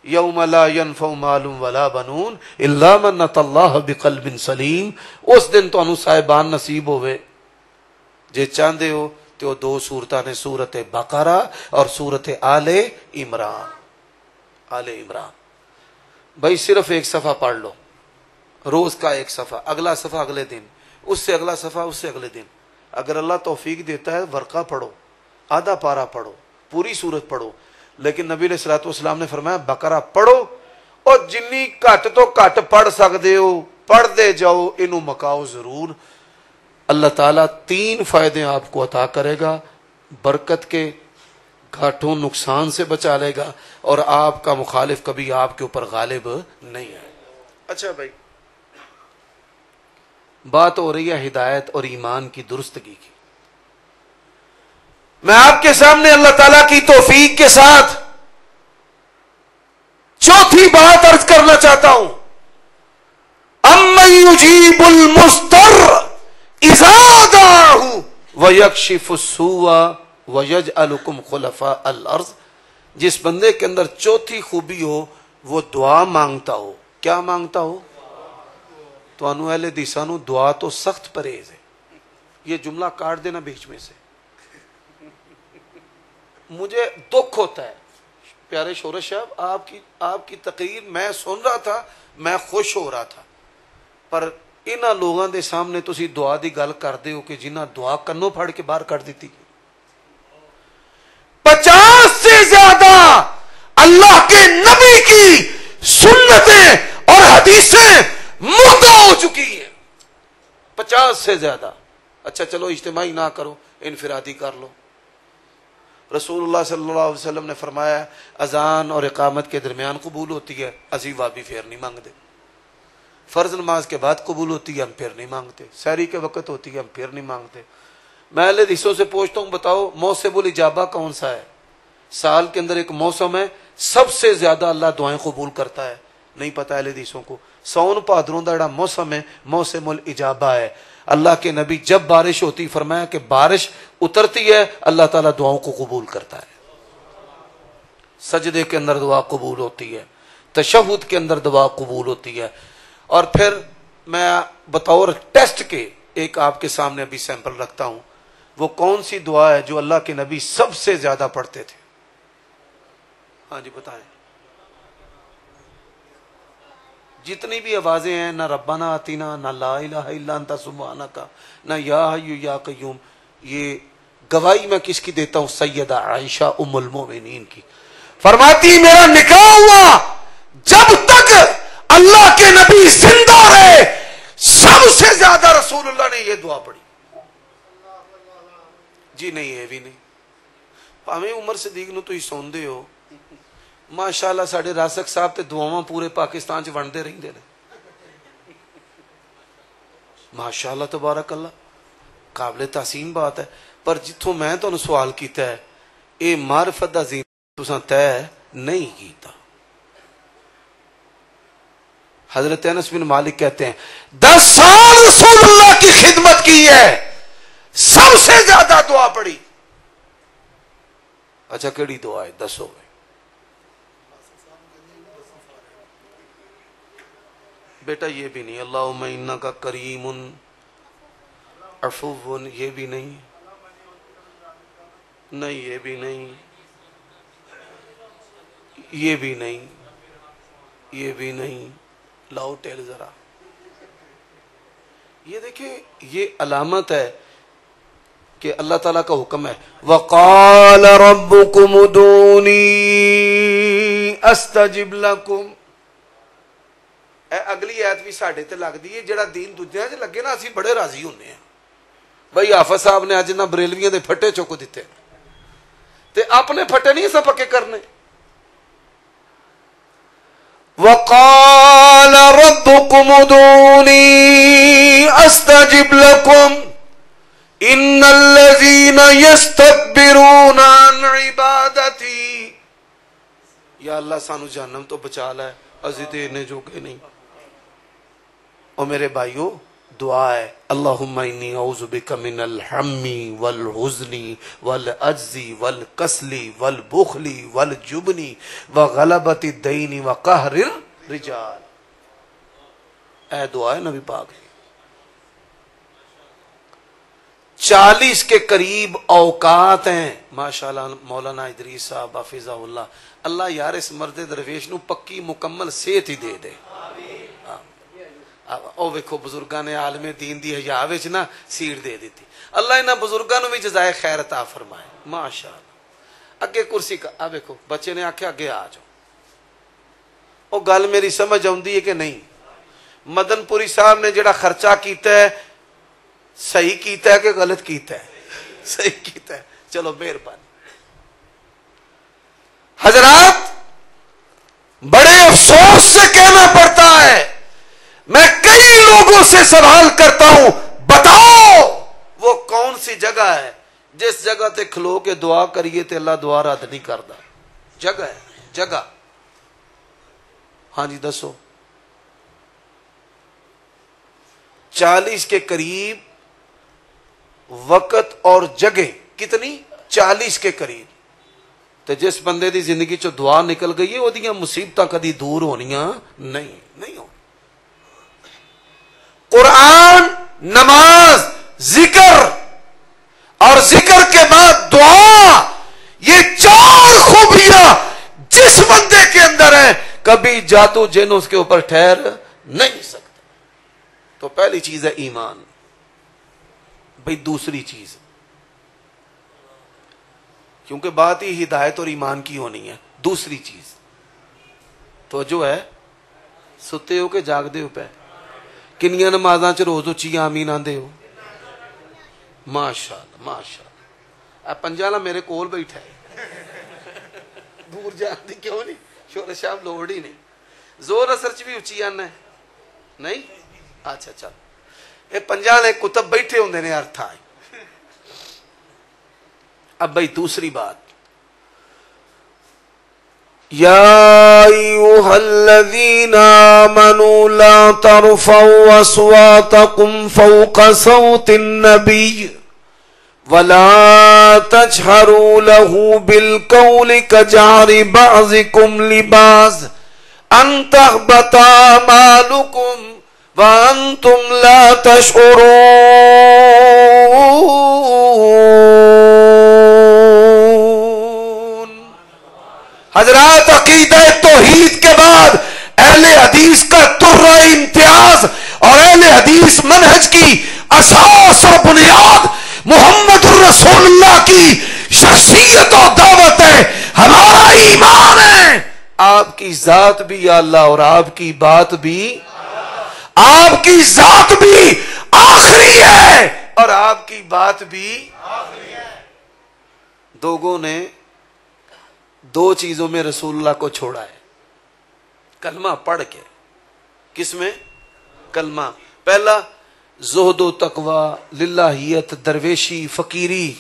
Speaker 1: یوم لا ینفع مال ولا بنون الا من اتى اللہ بقلب سلیم. اس دن تانوں صاحبان نصیب ہوئے جے چاہتے ہو تو وہ 2 سورتاں نے، سورۃ بقرہ اور سورۃ آل عمران. آل عمران بھائی صرف 1 صفحہ پڑھ لو، روز کا 1 صفحہ، اگلا صفحہ اگلے دن، اس سے اگلا صفحہ اس سے اگلے دن. اگر اللہ توفیق دیتا ہے ورقہ پڑھو، آدھا پارہ پڑھو، پوری سورت پڑھو. لیکن نبی علیہ الصلوۃ والسلام نے فرمایا بقرہ پڑھو اور جنی گھٹ تو گھٹ پڑھ سکتے ہو پڑھتے جاؤ، انہوں مکاؤ ضرور. اللہ تعالیٰ 3 فائدے آپ کو عطا کرے گا، برکت کے، گھاٹوں نقصان سے بچا لے گا، اور آپ کا مخالف کبھی آپ کے اوپر غالب نہیں ہے. اچھا بھائی بات ہو رہی ہے ہدایت اور ایمان کی درستگی کی. میں آپ کے سامنے اللہ تعالیٰ کی توفیق کے ساتھ 4تھی بات عرض کرنا چاہتا ہوں. امن یجیب المضطر اذا دعاہ ویکشف السوء ویجعلکم خلفاء الارض. جس بندے کے اندر 4تھی خوبی ہو وہ دعا مانگتا ہو. کیا مانگتا ہو؟ تو انو اہل حدیثاں نو دعا تو سخت پرہیز ہے. یہ جملہ کاٹ دینا بیچ میں سے، مجھے دکھ ہوتا ہے. پیارے شورش صاحب آپ کی تقریر میں سن رہا تھا، میں خوش ہو رہا تھا، پر انہاں لوگاں دے سامنے تسی دعا دی گل کردے ہو کہ جنہاں دعا کنوں پھڑ کے باہر کر دیتی. 50 سے زیادہ اللہ کے نبی کی سنتیں اور حدیثیں مردہ ہو چکی ہیں. 50 سے زیادہ. اچھا چلو اجتماعی نہ کرو، انفرادی کر لو. رسول اللہ صلی اللہ علیہ وسلم نے فرمایا اذان اور اقامت کے درمیان قبول ہوتی ہے، اسی وابی پھر نہیں مانگ دے. فرض نماز کے بعد قبول ہوتی ہے ہم پھر نہیں مانگتے، سحری کے وقت ہوتی ہے ہم پھر نہیں مانگتے۔ میں اہل حدیثوں سے پوچھتا ہوں بتاؤ موسم الاجابہ کون سا ہے؟ سال کے اندر ایک موسم ہے سب سے زیادہ اللہ دعائیں قبول کرتا ہے، نہیں پتا اہل حدیثوں کو۔ سون بھادروں دا جڑا موسم ہے موسم الاجابہ ہے۔ اللہ کے نبی جب بارش ہوتی فرمایا کہ بارش اترتی ہے اللہ تعالیٰ دعاؤں کو قبول کرتا ہے، سجدے کے اندر دعا قبول ہوتی ہے، تشہد کے اندر دعا قبول ہوتی ہے۔ اور پھر میں بطور ٹیسٹ کے ایک آپ کے سامنے ابھی سیمپل رکھتا ہوں، وہ کون سی دعا ہے جو اللہ کے نبی سب سے زیادہ پڑھتے تھے؟ ہاں جی بتائیں۔ جتنی بھی آوازیں ہیں، نہ ربنا آتینا، نہ لا الہ الا انت سبحانک، نہ یا حی یا قیوم، یہ گواہی میں کس کی دیتا ہوں؟ سیدہ عائشہ ام المومنین کی۔ فرماتی میرا نکاح ہوا جب تک اللہ کے نبی زندہ رہے سب سے زیادہ رسول اللہ نے یہ دعا پڑھی۔ جی نہیں یہ بھی نہیں، پاویں عمر صدیق نو تسی سوندے ہو، ماشاءاللہ ساڈے راسک صاحب تے دعاواں پورے پاکستان چ ونڈتے رہندے نے، ماشاءاللہ تبارک اللہ، قابل تحسین بات ہے۔ پر جتھوں میں تانوں سوال کیتا ہے اے معرفت دا زین تساں طے نہیں کیتا۔ حضرت انس بن مالک کہتے ہیں 10 سال رسول اللہ کی خدمت کی ہے، سب سے زیادہ دعا پڑھی۔ اچھا کیڑی دعا ہے دسو بھائی؟ بیٹا یہ بھی نہیں، اللہم انکا کریم عفو، یہ بھی نہیں، نہیں یہ بھی نہیں، یہ بھی نہیں، یہ بھی نہیں۔ لاؤ ٹیل ذرا، یہ دیکھیں یہ علامت ہے کہ اللہ تعالیٰ کا حکم ہے وَقَالَ رَبُّكُمُ ادْعُونِي أَسْتَجِبْ لَكُمْ۔ اگلی آیت بھی ساڈے تے لگ دی ہے، جڑا دین دوجیاں چ لگے نا اسی بڑے راضی ہونے ہیں۔ بھائی حافظ صاحب نے اج نہ بریلویاں دے پھٹے چک دیتے تے اپنے پھٹے نہیں سا پکے کرنے۔ وَقَالَ رَبُّكُمُ ادْعُونِي أَسْتَجِبْ لَكُمْ إِنَّ الَّذِينَ يَسْتَكْبِرُونَ عَنْ عِبَادَتِي۔ یا اللہ سانو جہنم تو بچا لے، ازی تے نے جو کہ نہیں۔ اور میرے بھائیو دعا ہے اللہم انی اعوذ بک من الہم والحزن والعجز والکسل والبخل والجبن وغلبۃ الدین وقہر الرجال۔ اے دعا ہے نبی پاک 40 کے قریب اوقات ہیں۔ ماشاءاللہ مولانا ادریس صاحب حافظہ اللہ، اللہ یار اس مرد درویش نو پکی مکمل صحت ہی دے دے۔ او ویکھو بزرگاں نے عالم دین دی حیا وچ نا سیٹ دے دیتی، اللہ انہاں بزرگاں نو بھی جزائے خیر عطا فرمائے ماشاءاللہ۔ اگے کرسی کا آ ویکھو بچے نے آکھیا اگے آ جاؤ۔ او گل میری سمجھ آوندی ہے کہ نہیں؟ مدن پوری صاحب نے جڑا خرچہ کیتا ہے صحیح کیتا ہے کہ غلط کیتا ہے؟ صحیح کیتا ہے، چلو مہربانی۔ حضرات بڑے افسوس سے کہنا پڑتا ہے، میں کئی لوگوں سے سوال کرتا ہوں بتاؤ وہ کون سی جگہ ہے جس جگہ تے کھلو کے دعا کریے تے اللہ دعا رد نہیں کرتا؟ جگہ ہے جگہ، ہاں جی دسو۔ 40 کے قریب وقت اور جگہ، کتنی؟ 40 کے قریب۔ تو جس بندے دی زندگی چو دعا نکل گئی ہے وہ دیاں مصیبتاں کدی دور ہونیاں نہیں ہو۔ قرآن، نماز، ذکر اور ذکر کے بعد دعا، یہ 4 خوبیاں جس بندے کے اندر ہیں کبھی جادو جن اس کے اوپر ٹھہر نہیں سکتا۔ تو پہلی چیز ہے ایمان۔ بھئی دوسری چیز، کیونکہ بات ہی ہدایت اور ایمان کی ہونی ہے، دوسری چیز تو جو ہے ستے ہو کے جاگ دے ہو پہ کنیاں نمازاں چ روز اچھی آمین آندے ہو؟ ماشاءاللہ ماشاءاللہ۔ پنجا والا میرے کول بیٹھا ہے، دور جان دی کیوں نہیں؟ شور شام لوڑ ہی نہیں، زور اثر چ بھی اچھی آنا ہے۔ نہیں اچھا چل یہ پنجانے کتب بیٹھے ہوندے نے ارتھ آئے. اب بھائی دوسری بات, یا ایوہا الذین آمنوا لا ترفعوا اصواتکم فوق صوت النبی ولا تجهروا له بالقول كجهر بعضكم لبعض ان تحبط اعمالكم وانتم لا تشعرون. حضرات عقیدہ توحید کے بعد اہل حدیث کا ترہ امتیاز اور اہل حدیث منہج کی اساس اور بنیاد محمد الرسول اللہ کی شخصیت اور دعوت ہے, ہمارا ایمان ہے. آپ کی ذات بھی یا اللہ اور آپ کی بات بھی, آپ کی ذات بھی آخری ہے اور آپ کی بات بھی آخری ہے. لوگوں نے دو چیزوں میں رسول اللہ کو چھوڑا ہے, کلمہ پڑھ کے. کس میں؟ کلمہ. پہلا زہد و تقوی, للہیت, درویشی, فقیری.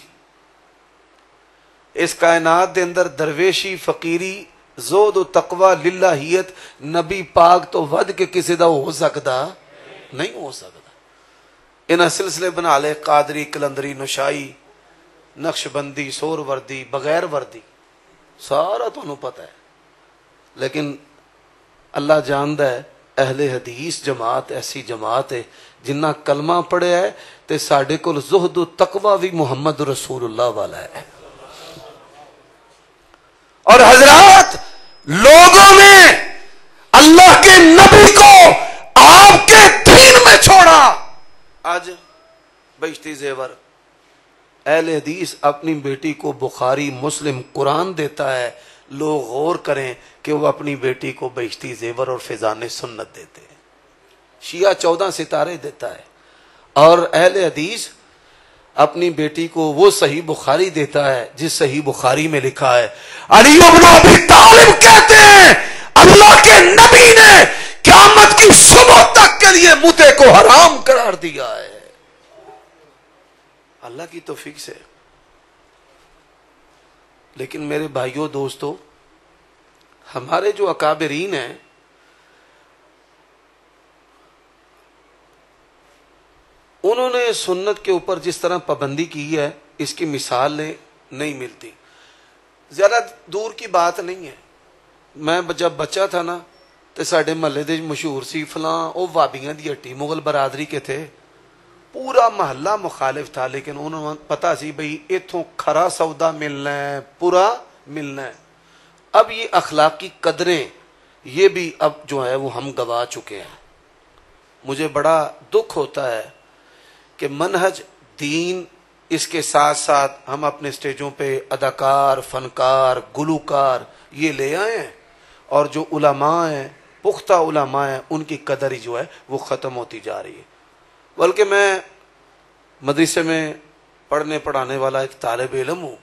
Speaker 1: اس کائنات دے اندر درویشی, فقیری, زہد و تقوی, للہیت نبی پاک تو ود کے کسی دا ہو سکتا نہیں ہو سکتا. انہاں سلسلے بنا لے, قادری, کلندری, نشائی, نقش بندی, سور وردی, بغیر وردی, سارا تو انہوں پتہ ہے. لیکن اللہ جاندہ ہے اہل حدیث جماعت ایسی جماعت ہے جنہ کلمہ پڑھے ہے تے ساڑھے کو زہد و تقوی بھی محمد رسول اللہ والا ہے. اور حضرات لوگوں نے اللہ کے نبی کو آپ کے دین میں چھوڑا. آج بہشتی زیور اہل حدیث اپنی بیٹی کو بخاری, مسلم, قرآن دیتا ہے, لوگ غور کریں کہ وہ اپنی بیٹی کو بہشتی زیور اور فیضان سنت دیتے ہیں. شیعہ 14 ستارے دیتا ہے اور اہل حدیث اپنی بیٹی کو وہ صحیح بخاری دیتا ہے جس صحیح بخاری میں لکھا ہے علی بن ابی طالب کہتے ہیں اللہ کے نبی نے قیامت کی صبح تک کے لیے متے کو حرام قرار دیا ہے. اللہ کی توفیق سے. لیکن میرے بھائیوں دوستو, ہمارے جو اکابرین ہیں انہوں نے سنت کے اوپر جس طرح پابندی کی ہے اس کی مثالیں نہیں ملتی. زیادہ دور کی بات نہیں ہے. میں جب بچہ تھا نا تو ساڈے محلے دے مشہور سی فلاں او وابیاں دی ہٹی, مغل برادری کے تھے, پورا محلہ مخالف تھا لیکن انہوں نے پتا سی بھئی ایتھوں کھرا سودا ملنا ہے, پورا ملنا ہے. اب یہ اخلاقی قدریں یہ بھی اب جو ہے وہ ہم گوا چکے ہیں. مجھے بڑا دکھ ہوتا ہے کہ منہج دین اس کے ساتھ ساتھ ہم اپنے سٹیجوں پہ اداکار, فنکار, گلوکار یہ لے آئے ہیں اور جو علماء ہیں, پختہ علماء ہیں, ان کی قدر ہی جو ہے وہ ختم ہوتی جا رہی ہے. بلکہ میں مدرسے میں پڑھنے پڑھانے والا ایک طالب علم ہوں.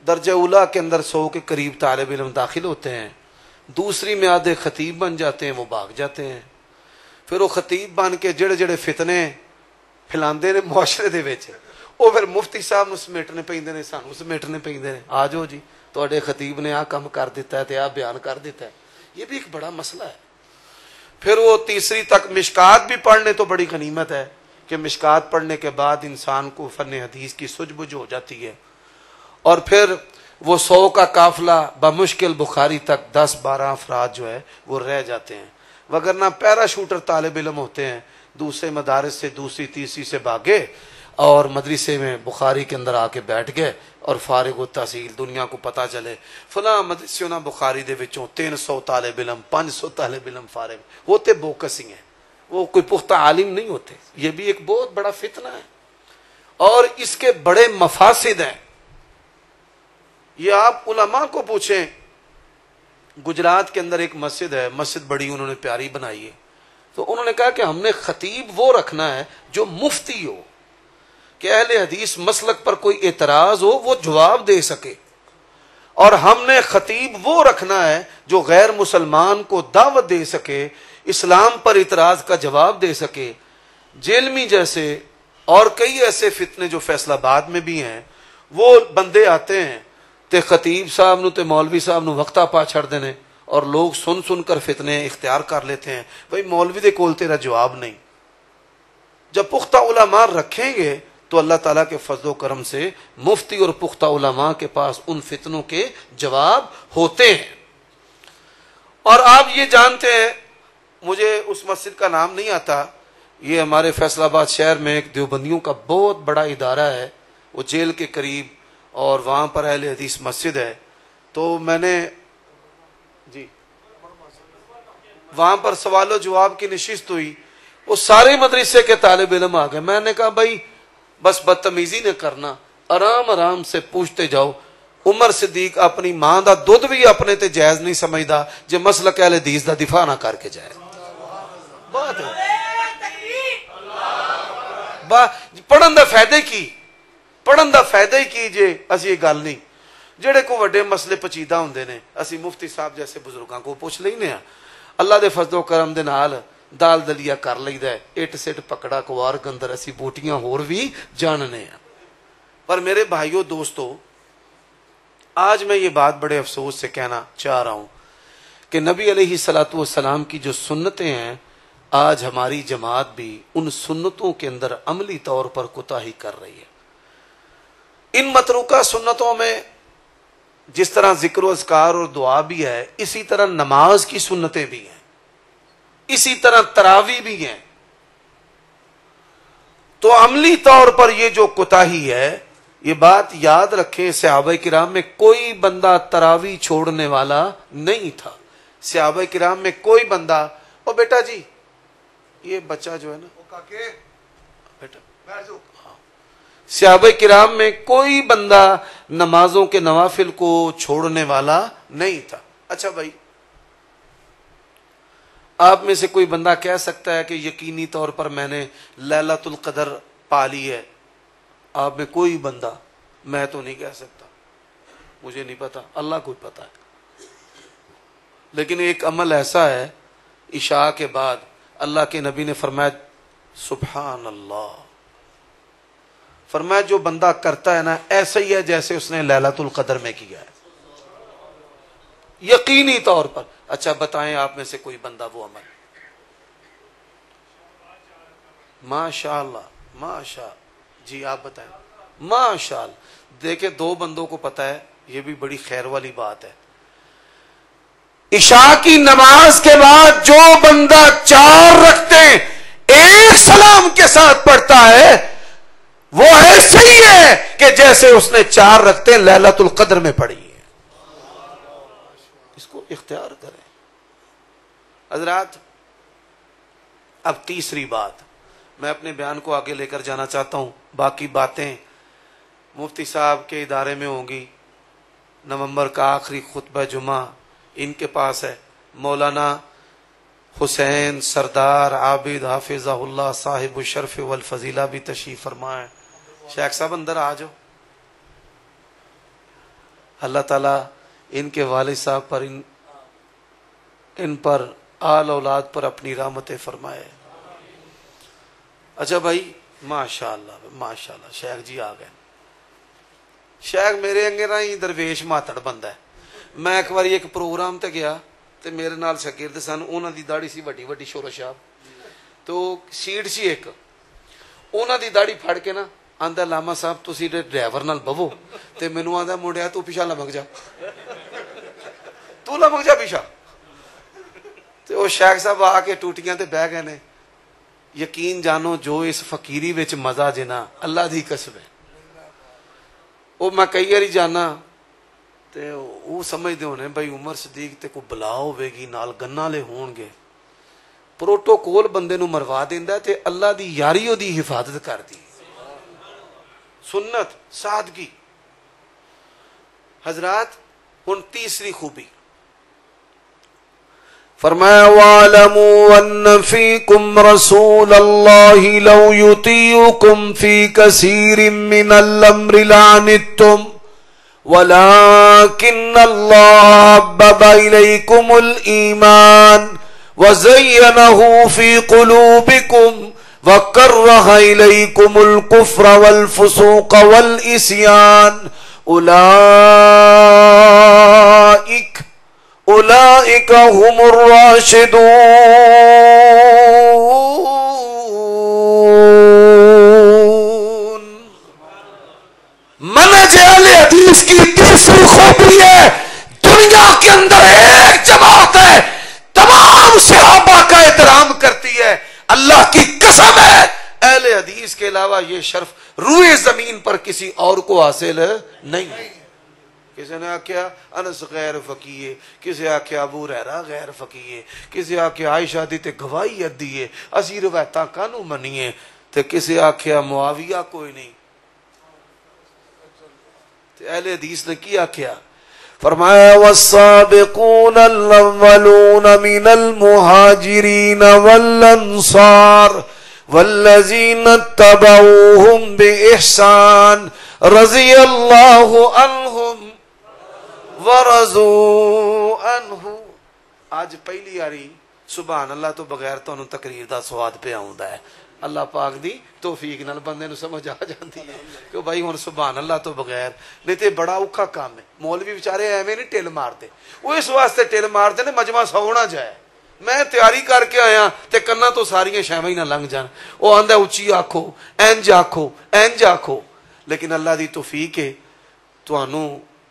Speaker 1: درجہ اولیٰ کے اندر 100 کے قریب طالب علم داخل ہوتے ہیں. دوسری میں آدھے خطیب بن جاتے ہیں, وہ بھاگ جاتے ہیں. پھر وہ خطیب بن کے جڑے جڑے فتنے پھیلاندے نے معاشرے دے وچ, وہ پھر مفتی صاحب نو سمیٹنے پیندے نے, سانو سمیٹنے پیندے نے. آ جاؤ جی تواڈے خطیب نے آ کام کر دیتا ہے تے آ بیان کر دیتا ہے. یہ بھی ایک بڑا مسئلہ ہے. پھر وہ تیسری تک مشکات بھی پڑھنے تو بڑی غنیمت ہے کہ مشکات پڑھنے کے بعد انسان کو فن حدیث کی سجھ بجھ ہو جاتی ہے. اور پھر وہ 100 کا قافلہ بمشکل بخاری تک 10-12 افراد جو ہے وہ رہ جاتے ہیں. وگرنہ پیرا شوٹر طالب علم ہوتے ہیں, دوسرے مدارس سے دوسری تیسری سے بھاگے اور مدرسے میں بخاری کے اندر آ کے بیٹھ گئے اور فارغ التحصیل دنیا کو پتا چلے فلاں مدرسے نا بخاری دے وچوں 300 طالب علم 500 طالب علم فارغ ہوتے بوکس ہی ہیں, وہ کوئی پختہ عالم نہیں ہوتے. یہ بھی ایک بہت بڑا فتنہ ہے اور اس کے بڑے مفاسد ہیں. یہ آپ علماء کو پوچھیں. گجرات کے اندر ایک مسجد ہے, مسجد بڑی انہوں نے پیاری بنائی ہے, تو انہوں نے کہا کہ ہم نے خطیب وہ رکھنا ہے جو مفتی ہو, کہ اہل حدیث مسلک پر کوئی اعتراض ہو وہ جواب دے سکے, اور ہم نے خطیب وہ رکھنا ہے جو غیر مسلمان کو دعوت دے سکے, اسلام پر اعتراض کا جواب دے سکے. جیلمی جیسے اور کئی ایسے فتنے جو فیصل آباد میں بھی ہیں، وہ بندے آتے ہیں تے خطیب صاحب نو تے مولوی صاحب نو وقتہ پا چھڑ دینے اور لوگ سن سن کر فتنے اختیار کر لیتے ہیں. بھائی مولوی دے کول تیرا جواب نہیں. جب پختہ علماء رکھیں گے تو اللہ تعالیٰ کے فضل و کرم سے مفتی اور پختہ علماء کے پاس ان فتنوں کے جواب ہوتے ہیں. اور آپ یہ جانتے ہیں، مجھے اس مسجد کا نام نہیں آتا، یہ ہمارے فیصل آباد شہر میں ایک دیوبندیوں کا بہت بڑا ادارہ ہے، وہ جیل کے قریب، اور وہاں پر اہل حدیث مسجد ہے. تو میں نے جی وہاں پر سوال و جواب کی نشست ہوئی، وہ سارے مدرسے کے طالب علم آ گئے. میں نے کہا بھائی بس بدتمیزی نہ کرنا، آرام آرام سے پوچھتے جاؤ. عمر صدیق اپنی ماں دا دودھ بھی اپنے تے جائز نہیں سمجھدا جے مسلک اہل حدیث دا دفاع نہ کر کے جائے. بات ہے پڑھن دا فائدہ کی جے اسی یہ گل نہیں. جڑے کو وڈے مسئلے پچیدہ ہوندے نے اسی مفتی صاحب جیسے بزرگاں کو پوچھ لینے ہیں. اللہ دے فضل و کرم دے نال دال دلیا کر لئیدا ہے، اٹ سٹ پکڑا کوار گندر اسی بوٹیاں ہور بھی جاننے ہیں. پر میرے بھائیوں دوستو، آج میں یہ بات بڑے افسوس سے کہنا چاہ رہا ہوں کہ نبی علیہ الصلوۃ والسلام کی جو سنتیں ہیں، آج ہماری جماعت بھی ان سنتوں کے اندر عملی طور پر کوتاہی کر رہی ہے. ان متروکہ سنتوں میں جس طرح ذکر و اذکار اور دعا بھی ہے، اسی طرح نماز کی سنتیں بھی ہیں، اسی طرح تراویح بھی ہیں. تو عملی طور پر یہ جو کوتاہی ہے، یہ بات یاد رکھیں، صحابہ کرام میں کوئی بندہ تراویح چھوڑنے والا نہیں تھا. صحابہ کرام میں کوئی بندہ، او بیٹا جی یہ بچہ جو ہے نا بیٹا، صحابہ کرام میں کوئی بندہ نمازوں کے نوافل کو چھوڑنے والا نہیں تھا. اچھا بھائی، آپ میں سے کوئی بندہ کہہ سکتا ہے کہ یقینی طور پر میں نے لیلۃ القدر پا لی ہے؟ آپ میں کوئی بندہ؟ میں تو نہیں کہہ سکتا، مجھے نہیں پتا، اللہ کو پتا ہے. لیکن ایک عمل ایسا ہے، عشاء کے بعد اللہ کے نبی نے فرمایا سبحان اللہ، فرمایا جو بندہ کرتا ہے نا ایسا ہی ہے جیسے اس نے لیلۃ القدر میں کیا ہے، یقینی طور پر. اچھا بتائیں آپ میں سے کوئی بندہ وہ عمل؟ ماشاء اللہ، ماشاء، جی آپ بتائیں. ماشاء اللہ. دیکھیں دو بندوں کو پتا ہے، یہ بھی بڑی خیر والی بات ہے. عشاء کی نماز کے بعد جو بندہ 4 رکعتیں ایک سلام کے ساتھ پڑھتا ہے، وہ ایسے ہی ہے کہ جیسے اس نے 4 رکعتیں لیلۃ القدر میں پڑھی ہیں. اس کو اختیار کریں. حضرات، اب تیسری بات، میں اپنے بیان کو آگے لے کر جانا چاہتا ہوں. باقی باتیں مفتی صاحب کے ادارے میں ہوں گی. نومبر کا آخری خطبہ جمعہ ان کے پاس ہے. مولانا حسین سردار عابد حافظہ اللہ صاحب الشرف والفضیلہ بھی تشریف فرمائیں. شیخ صاحب اندر آ جاؤ. اللہ تعالیٰ ان کے والد صاحب پر ان پر آل اولاد پر اپنی رحمتیں فرمائے. اچھا بھائی، ماشاء اللہ ماشاء اللہ، شیخ جی آ گئے. شیخ میرے انگے نا ہی درویش ماتڑ بندہ ہے. میں ایک بار ایک پروگرام تے گیا تے میرے نال شاگرد سن، انہاں دی داڑھی سی وڈی وڈی شورو شاب، تو سیٹ سی ایک، انہاں دی داڑھی پھڑ کے نا آندا لاما صاحب تسی ڈرائیور نال بہو، تے مینوں آندا منڈیا تو پیچھے لمک جا، تو لمک جا پیچھے. تے او شیخ صاحب آ کے ٹوٹیاں تے بہ گئے نے. یقین جانو جو اس فقیری وچ مزہ جنا اللہ دی قسم ہے. او میں کئی باری جانا تے وہ سمجھتے ہونے بھائی عمر صدیق تے کو بلا ہوے گی، نال گنا لے ہون گے. پروٹوکول بندے نو مروا دیندا ہے تے اللہ دی یاری او دی حفاظت کر دی. سنت، سادگی. حضرات ہن تیسری خوبی فرمایا وَاعْلَمُوا أَنَّ فِيكُمْ رَسُولَ اللَّهِ لَوْ يُطِيعُكُمْ فِي كَثِيرٍ مِّنَ الْأَمْرِ لَعَنِتُّمْ وَلَكِنَّ اللَّهَ حَبَّبَ إِلَيْكُمُ الْإِيمَانَ وَزَيَّنَهُ فِي قُلُوبِكُمْ وَكَرَّهَ إِلَيْكُمُ الْكُفْرَ وَالْفُسُوقَ وَالْعِصْيَانَ أُولَئِكَ هُمُ الرَّاشِدُونَ۔ منہج اہل حدیث کی تیسری خوبی ہے، دنیا کے اندر ایک جماعت ہے تمام صحابہ کا احترام کرتی ہے۔ اللہ کی قسم ہے اہل حدیث کے علاوہ یہ شرف روئے زمین پر کسی اور کو حاصل نہیں۔ کسی نے آکھیا انس غیر فقیہ، کسی آکھیا ابو ہریرہ غیر فقیہ، کسی آکھیا عائشہ دی تے گواہی ادی ہے اسی روایتاں کانوں منیے، تے کسی آکھیا معاویہ کوئی نہیں۔ تے اہل حدیث نے کیا کیا؟ فرمایا والسابقون الاولون من المہاجرین والانصار والذین اتبعوہم بإحسان رضی اللہ عنہم ورضوا عنہ۔ آج پہلی یاری سبحان اللہ تو بغیر تو تقریر دا سواد پہ آؤندا ہے۔ اللہ پاک دی توفیق نال بندے نو سمجھ آ جاندی ہے کہ بھائی ہن سبحان اللہ تو بغیر نہیں تے بڑا اوکھا کام ہے۔ مولوی بیچارے ایویں نہیں ٹل مارتے، وہ اس واسطے ٹل مارتے نے مجمع سونا جائے۔ میں تیاری کر کے آیا تے کنا تو ساریاں شیواں ہی نہ لنگ جان، وہ آندا اچھی آکھو اینج آکھو اینج آکھو، لیکن اللہ دی توفیق ہے تانوں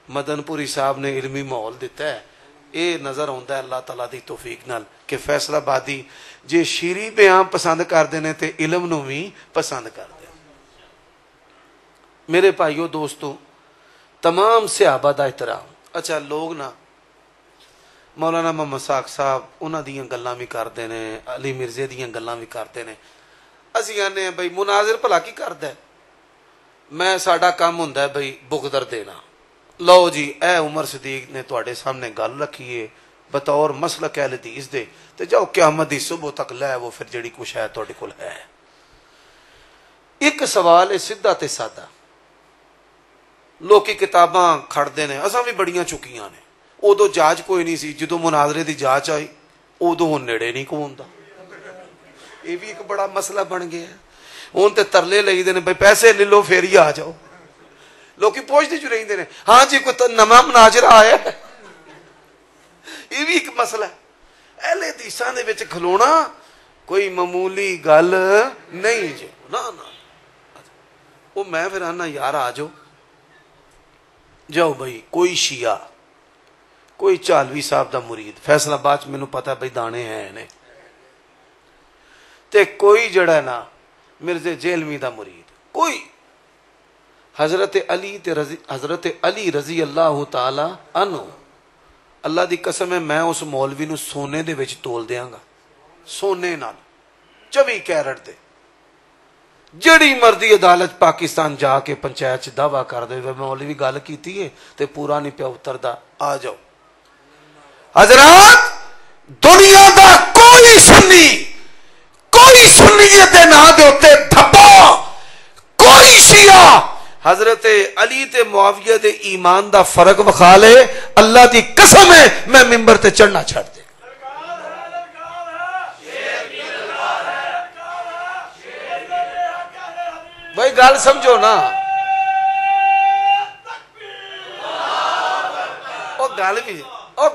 Speaker 1: مدن پوری صاحب نے علمی ماحول دیتا ہے، یہ نظر آتا ہے اللہ تعالیٰ دی توفیق نال کہ فیصلہ بادی جے شیری بیان پسند کرتے ہیں تو علم نو بھی پسند کرتے ہیں۔ میرے بھائیو دوستو، تمام صحابہ دا احترام۔ اچھا لوگ نا مولانا محمد ساق صاحب انہاں دیاں گلاں بھی کرتے ہیں، علی مرزے دیاں گلاں بھی کرتے ہیں، اسی آنے ہیں بھائی مناظر بھلا کی کرتا ہے؟ میں ساڈا کام ہوندا ہے بھائی بغدر دینا۔ لو جی اے عمر صدیق نے تواڈے سامنے گل رکھی ہے بطور مسلک اہل حدیث دے، تے جاؤ قیامت دی صبح تک لے وہ پھر جڑی کچھ ہے تواڈے کول ہے۔ ایک سوال ہے سیدھا تے سادہ، لوکی کتاباں کھڑدے نے، اساں بھی بڑیاں چکیاں نے، ادو جاچ کوئی نہیں سی، جدو مناظرے دی جاچ آئی ادو ہن نیڑے نہیں کو ہوندا۔ یہ بھی ایک بڑا مسئلہ بن گیا ہے۔ ہن تے ترلے لئی دے نے بھائی پیسے لے لو پھر ہی آ جاؤ۔ لوکی پوچھتے جو رہندے نے ہاں جی کوئی نواں مناظرہ آیا ہے۔ یہ بھی ایک مسئلہ ہے۔ اہل حدیثاں دے وچ کھلونا کوئی معمولی گل نہیں جی، نا نا۔ وہ میں پھر آنا یار آ جاؤ جاؤ بھائی، کوئی شیعہ کوئی چالوی صاحب دا مرید، فیصل آباد مینوں پتہ بھائی دانے ہیں نے، تے کوئی جڑا نا مرزے جیلمی دا مرید، کوئی حضرت علی رضی اللہ تعالی عنہ، اللہ دی قسم ہے میں اس مولوی نو سونے دے وچ تول دیاں گا، سونے نال 24 کیرٹ دے، جڑی مرضی عدالت پاکستان جا کے پنچایت چ دعویٰ کر دے مولوی گل کیتی ہے تے پورا نہیں پیا اتردا، آ جاؤ۔ حضرات دنیا دا کوئی سنیت دے نا دے اوتے دھبا، کوئی شیعہ حضرت علی تے معاویہ دے ایمان دا فرق وکھا لے، اللہ دی قسم ہے میں ممبر تے چڑھنا چھڑ دے۔ بھائی گل سمجھو نا، او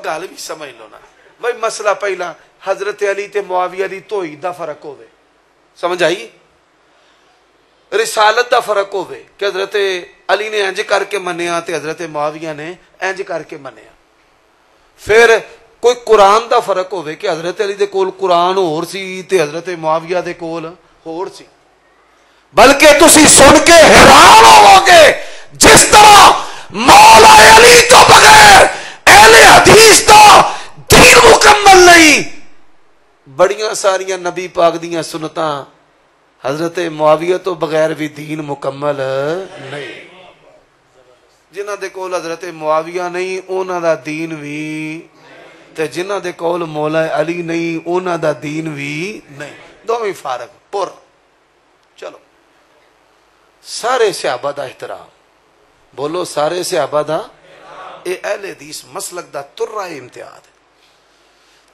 Speaker 1: گل بھی سمجھ لو نا بھائی۔ مسئلہ پہلا حضرت علی تے معاویہ دی توحید دا فرق ہوئے، سمجھ آئی؟ رسالت دا فرق ہوئے کہ حضرت علی نے انج کر کے منیا تے حضرت معاویہ نے انج کر کے منیا۔ پھر کوئی قرآن دا فرق ہوئے کہ حضرت علی دے کول قرآن ہور سی تے حضرت معاویہ دے کول ہور سی۔ بلکہ تسی سن کے حیران ہوو گے جس طرح مولا علی تو بغیر اہل حدیث دا دین مکمل نہیں، بڑیاں ساریاں نبی پاک دیاں سنتاں حضرت معاویہ تو بغیر بھی دین مکمل نہیں۔ جنہ دے کول حضرت معاویہ نہیں انہاں دا دین بھی، تے جنہ دے کول مولا علی نہیں انہاں دا دین بھی نہیں، دوویں فارق پر۔ چلو سارے صحابہ دا احترام، بولو سارے صحابہ دا، اے اہل حدیث مسلک دا ترہ امتیاز ہے۔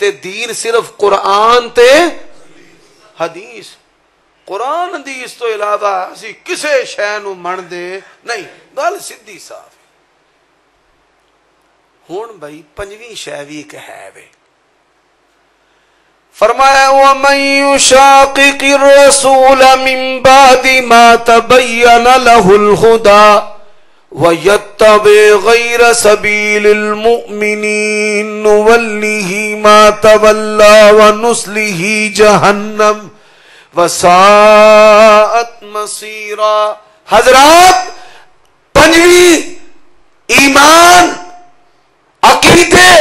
Speaker 1: تے دین صرف قرآن تے حدیث. قرآن حدیث تو علاوہ اسی کسے شے نو من دے نہیں. گل سیدھی صاف. ہن بھائی پنجویں شے وی ایک ہے وے. فرمایا وَمَن يُشَاقِقِ الرَّسُولَ مِن بَعْدِ مَا تَبَيَّنَ لَهُ الْهُدَى وَيَتَّبِعْ غَيْرَ سَبِيلِ الْمُؤْمِنِينَ نُوَلِّهِ مَا تَوَلَّى وَنُصْلِهِ جَهَنَّمَ وَسَاءَتْ مَصِيرًا. حضرات پنجویں ایمان عقیدے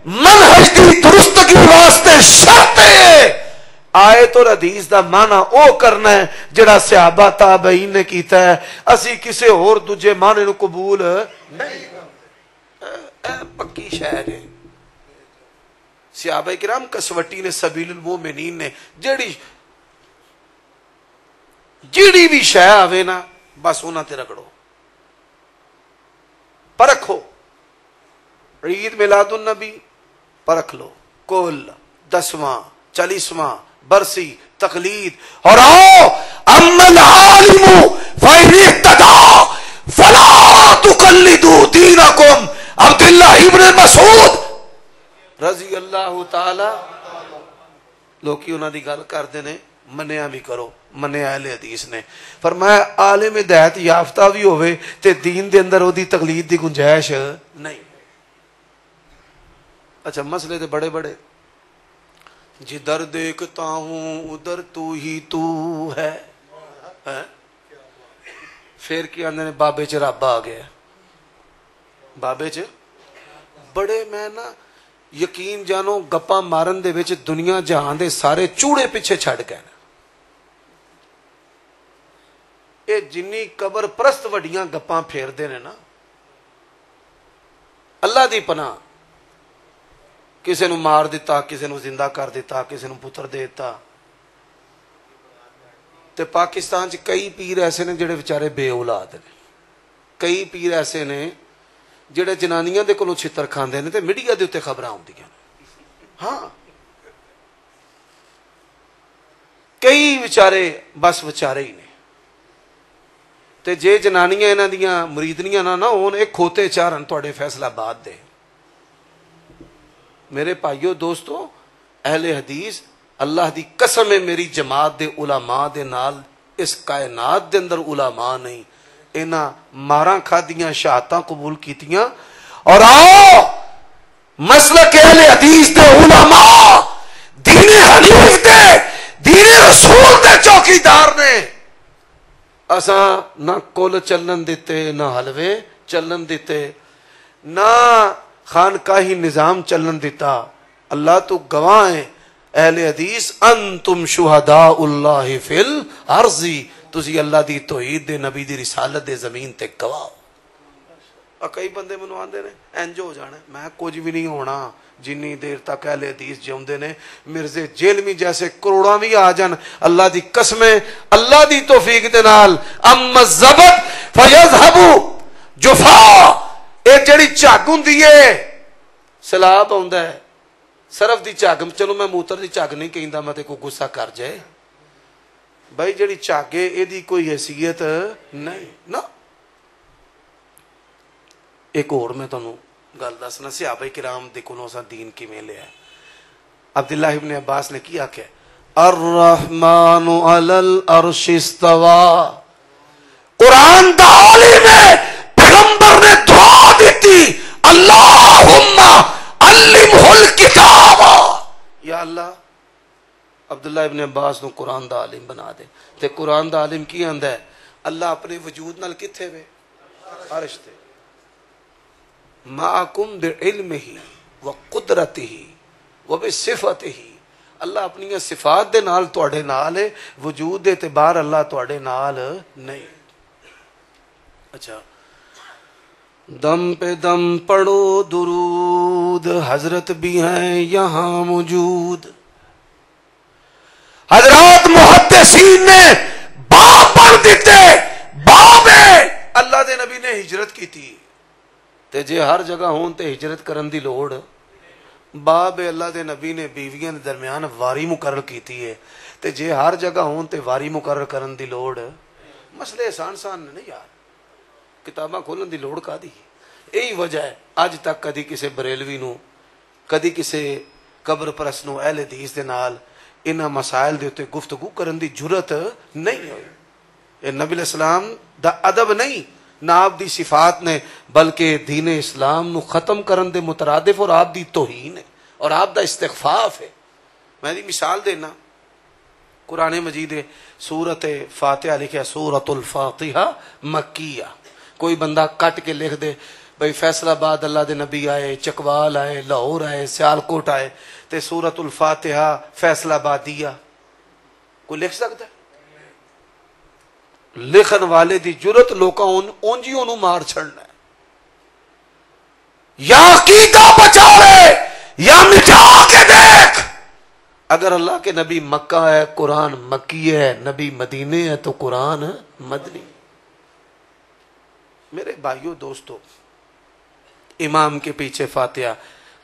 Speaker 1: منہج کی درستگی واسطے شرط ہے. آیت اور حدیث دا معنی او کرنا ہے جڑا صحابہ تابعین نے کیتا ہے. اسی کسے اور دوجے معنی نو قبول نہیں. پکی شے ہے. صحابہ کرام کسوٹی نے سبیل المومنین نے جیڑی بھی شے آوے نا بس انہاں تے رگڑو پرکھو. عید میلاد النبی پرکھ لو. کل 10واں 40واں برسی تقلید. اور آؤ اما العالم فإن اهتدى فلا تقلدوا دینکم. عبداللہ ابن مسعود رضی اللہ تعالی لوکی انہاں دی گل کردے نے منیا بھی کرو. منیا اہل حدیث نے فرمایا عالم ہدایت یافتہ بھی ہوئے تے دین دے اندر او دی تقلید دی گنجائش نہیں. اچھا مسئلے تے بڑے بڑے. جدھر دیکھتا ہوں ادھر تو ہی تو ہے. پھر کیا اندر بابے چ رب آ گیا. بابے چ بڑے میں نا یقین جانو گپا مارن دے وچ دنیا جہان دے سارے چوڑے پیچھے چھڑ گئے. اے جنی قبر پرست وڈیاں گپاں پھیر دے نے نا اللہ دی پناہ. کسے نو مار دیتا, کسے نو زندہ کر دیتا, کسے نو پتر دیتا. تے پاکستان چ کئی پیر ایسے نے جڑے بیچارے بے اولاد نے. کئی پیر ایسے نے جڑے جنانیاں دے کولوں چھتر کھاندے نے تے میڈیا دے اوتے خبراں آوندیاں. ہاں کئی بیچارے بس بیچارے ہی نے. تے جے جنانیاں انہاں دیاں مریدنیاں نہ ہون اے کھوتے چارن تواڈے فیصلہ آباد دے. میرے بھائیو دوستو اہل حدیث اللہ دی قسم ہے میری جماعت دے علماء دے نال اس کائنات دے اندر علماء نہیں. انہاں ماراں کھادیاں شہادتاں قبول کیتیاں. اور آؤ مسلک اہل حدیث دے علماء دین حنیف دے دین رسول دے چوکیدار نے. اساں نہ کل چلن دیتے, نہ حلوے چلن دیتے, نہ خانقاہی نظام چلن دیتا. اللہ تو گواہ ہے اہل حدیث انتم شہداء اللہ فی الارض. تسی اللہ دی توحید دے نبی دی رسالت دے زمین تے گواہ. کئی بندے منو آندے نے انج ہو جانا. میں کچھ بھی نہیں ہونا جنی دیر تک اہل حدیث جیوندے نے. مرزے جیلمی جیسے کروڑاں بھی آ جان اللہ دی قسمیں اللہ دی توفیق دے نال. اما الزبد فیذهب جفا. اے جڑی جھگ ہوندی ہے سیلاب آندا ہے صرف دی جھگ. چلو میں موتر دی جھگ نہیں کہندا میں تے کوئی غصہ کر جائے. بھائی جڑی جھگ ہے اے دی کوئی حیثیت نہیں نا. ایک اور میں تانوں گل دسنا صحابہ کرام دے کولوں اساں دین کیویں لیا. عبداللہ ابن عباس نے کیا کہ الرحمن علی العرش استوى. قرآن دا عالم ہے. پیغمبر نے دعا دیتی اللہم علمہ الکتاب. یا اللہ عبداللہ ابن عباس نو قرآن دا عالم بنا دے. تے قرآن دا عالم کی آندا ہے اللہ اپنے وجود نال کتھے وے عرش تے. معکم بعلمہ وقدرتہ وبصفاتہ. اللہ اپنی صفات دے نال تواڈے نال ہے, وجود دے اعتبار اللہ تواڈے نال نہیں. اچھا دم پہ دم پڑھو درود حضرت بھی ہیں یہاں موجود. حضرات محدثین نے باپ پڑھ دیتے. باپ ہے اللہ دے نبی نے ہجرت کی تھی تے جے ہر جگہ ہون تے ہجرت کرن دی لوڑ باب اللہ دے نبی نے بیویاں دے درمیان واری مقرر کیتی ہے تے جے ہر جگہ ہون تے واری مقرر کرن دی لوڑ مسئلے آسان نہیں یار، کتاباں کھولن دی لوڑ کا دی؟ یہی وجہ ہے اج تک کدی کسی بریلوی نو کدی کسی قبر پرست نو اہل حدیث دے نال انہاں مسائل دے تے گفتگو کرن دی جرت نہیں ہوئی۔ یہ نبی علیہ السلام دا ادب نہیں نہ آپ دی صفات نے، بلکہ دین اسلام نو ختم کرن دے مترادف اور آپ دی توہین ہے اور آپ دا استخفاف ہے۔ میں دی مثال دینا، قرآن مجید سورت فاتحہ لکھا سورت الفاتحہ مکیہ، کوئی بندہ کٹ کے لکھ دے بھئی فیصل آباد اللہ دے نبی آئے، چکوال آئے، لاہور آئے، سیالکوٹ آئے تے سورت الفاتحہ فیصل آبادیہ، کوئی لکھ سکتا ہے؟ لکھن والے دی جرت لوکاں اونجی انہوں مار چھڑنا ہے، یا عقیدہ بچا لے یا مٹا کے دیکھ۔ اگر اللہ کے نبی مکہ ہے قرآن مکی ہے، نبی مدینے ہے تو قرآن مدنی۔ میرے بھائیوں دوستو، امام کے پیچھے فاتحہ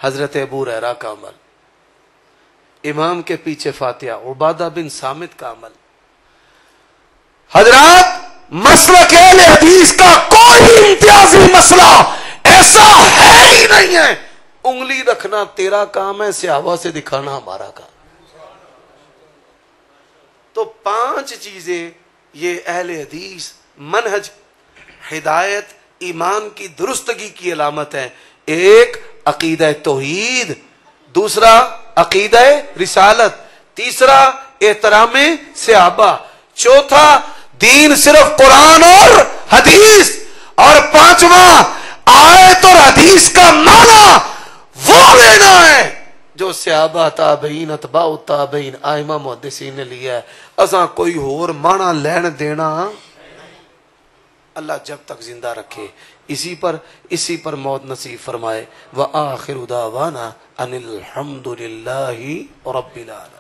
Speaker 1: حضرت ابو ہریرہ کا عمل، امام کے پیچھے فاتحہ عبادہ بن صامت کا عمل۔ حضرات مسلک اہل حدیث کا کوئی امتیازی مسئلہ ایسا ہے ہی نہیں ہے۔ انگلی رکھنا تیرا کام ہے، صحابہ سے دکھانا ہمارا کام۔ تو 5 چیزیں یہ اہل حدیث منہج ہدایت ایمان کی درستگی کی علامت ہے۔ ایک عقیدہ توحید، دوسرا عقیدہ رسالت، تیسرا احترام صحابہ، چوتھا دین صرف قرآن اور حدیث، اور 5واں آیت اور حدیث کا معنی وہ لینا ہے جو صحابہ تابعین اتباع التابعین ائمہ محدثین نے لیا ہے۔ اساں کوئی اور معنی لین دینا، اللہ جب تک زندہ رکھے اسی پر موت نصیب فرمائے۔ وآخر دعوانا ان الحمد للہ رب العالمین۔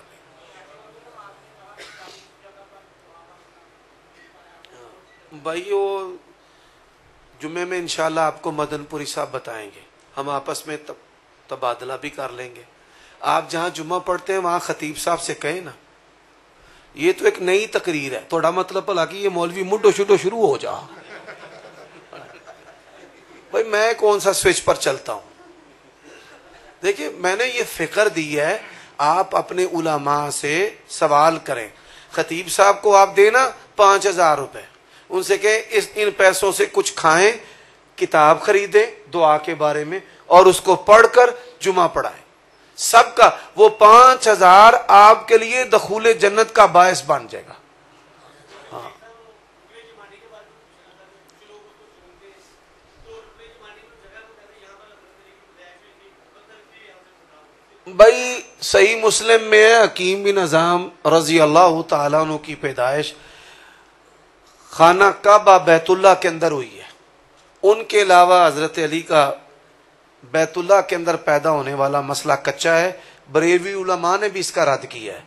Speaker 1: بھائیو جمعے میں انشاءاللہ آپ کو مدن پوری صاحب بتائیں گے، ہم آپس میں تبادلہ بھی کر لیں گے۔ آپ جہاں جمعہ پڑھتے ہیں وہاں خطیب صاحب سے کہیں نا، یہ تو ایک نئی تقریر ہے، تھوڑا مطلب بھلا کہ یہ مولوی مڈو شڈو شروع ہو جا۔ بھائی میں کون سا سوئچ پر چلتا ہوں؟ دیکھیں میں نے یہ فکر دی ہے، آپ اپنے علماء سے سوال کریں۔ خطیب صاحب کو آپ دینا 5000 روپے، ان سے کہ ان پیسوں سے کچھ کھائیں، کتاب خریدیں دعا کے بارے میں، اور اس کو پڑھ کر جمعہ پڑھائیں۔ سب کا وہ 5000 آپ کے لیے دخول جنت کا باعث بن جائے گا۔ ہاں بھائی صحیح مسلم میں ہے، حکیم بن نظام رضی اللہ تعالیٰ عنہ کی پیدائش خانہ کعبہ بیت اللہ کے اندر ہوئی ہے۔ ان کے علاوہ حضرت علی کا بیت اللہ کے اندر پیدا ہونے والا مسئلہ کچا ہے، بریلوی علماء نے بھی اس کا رد کیا ہے۔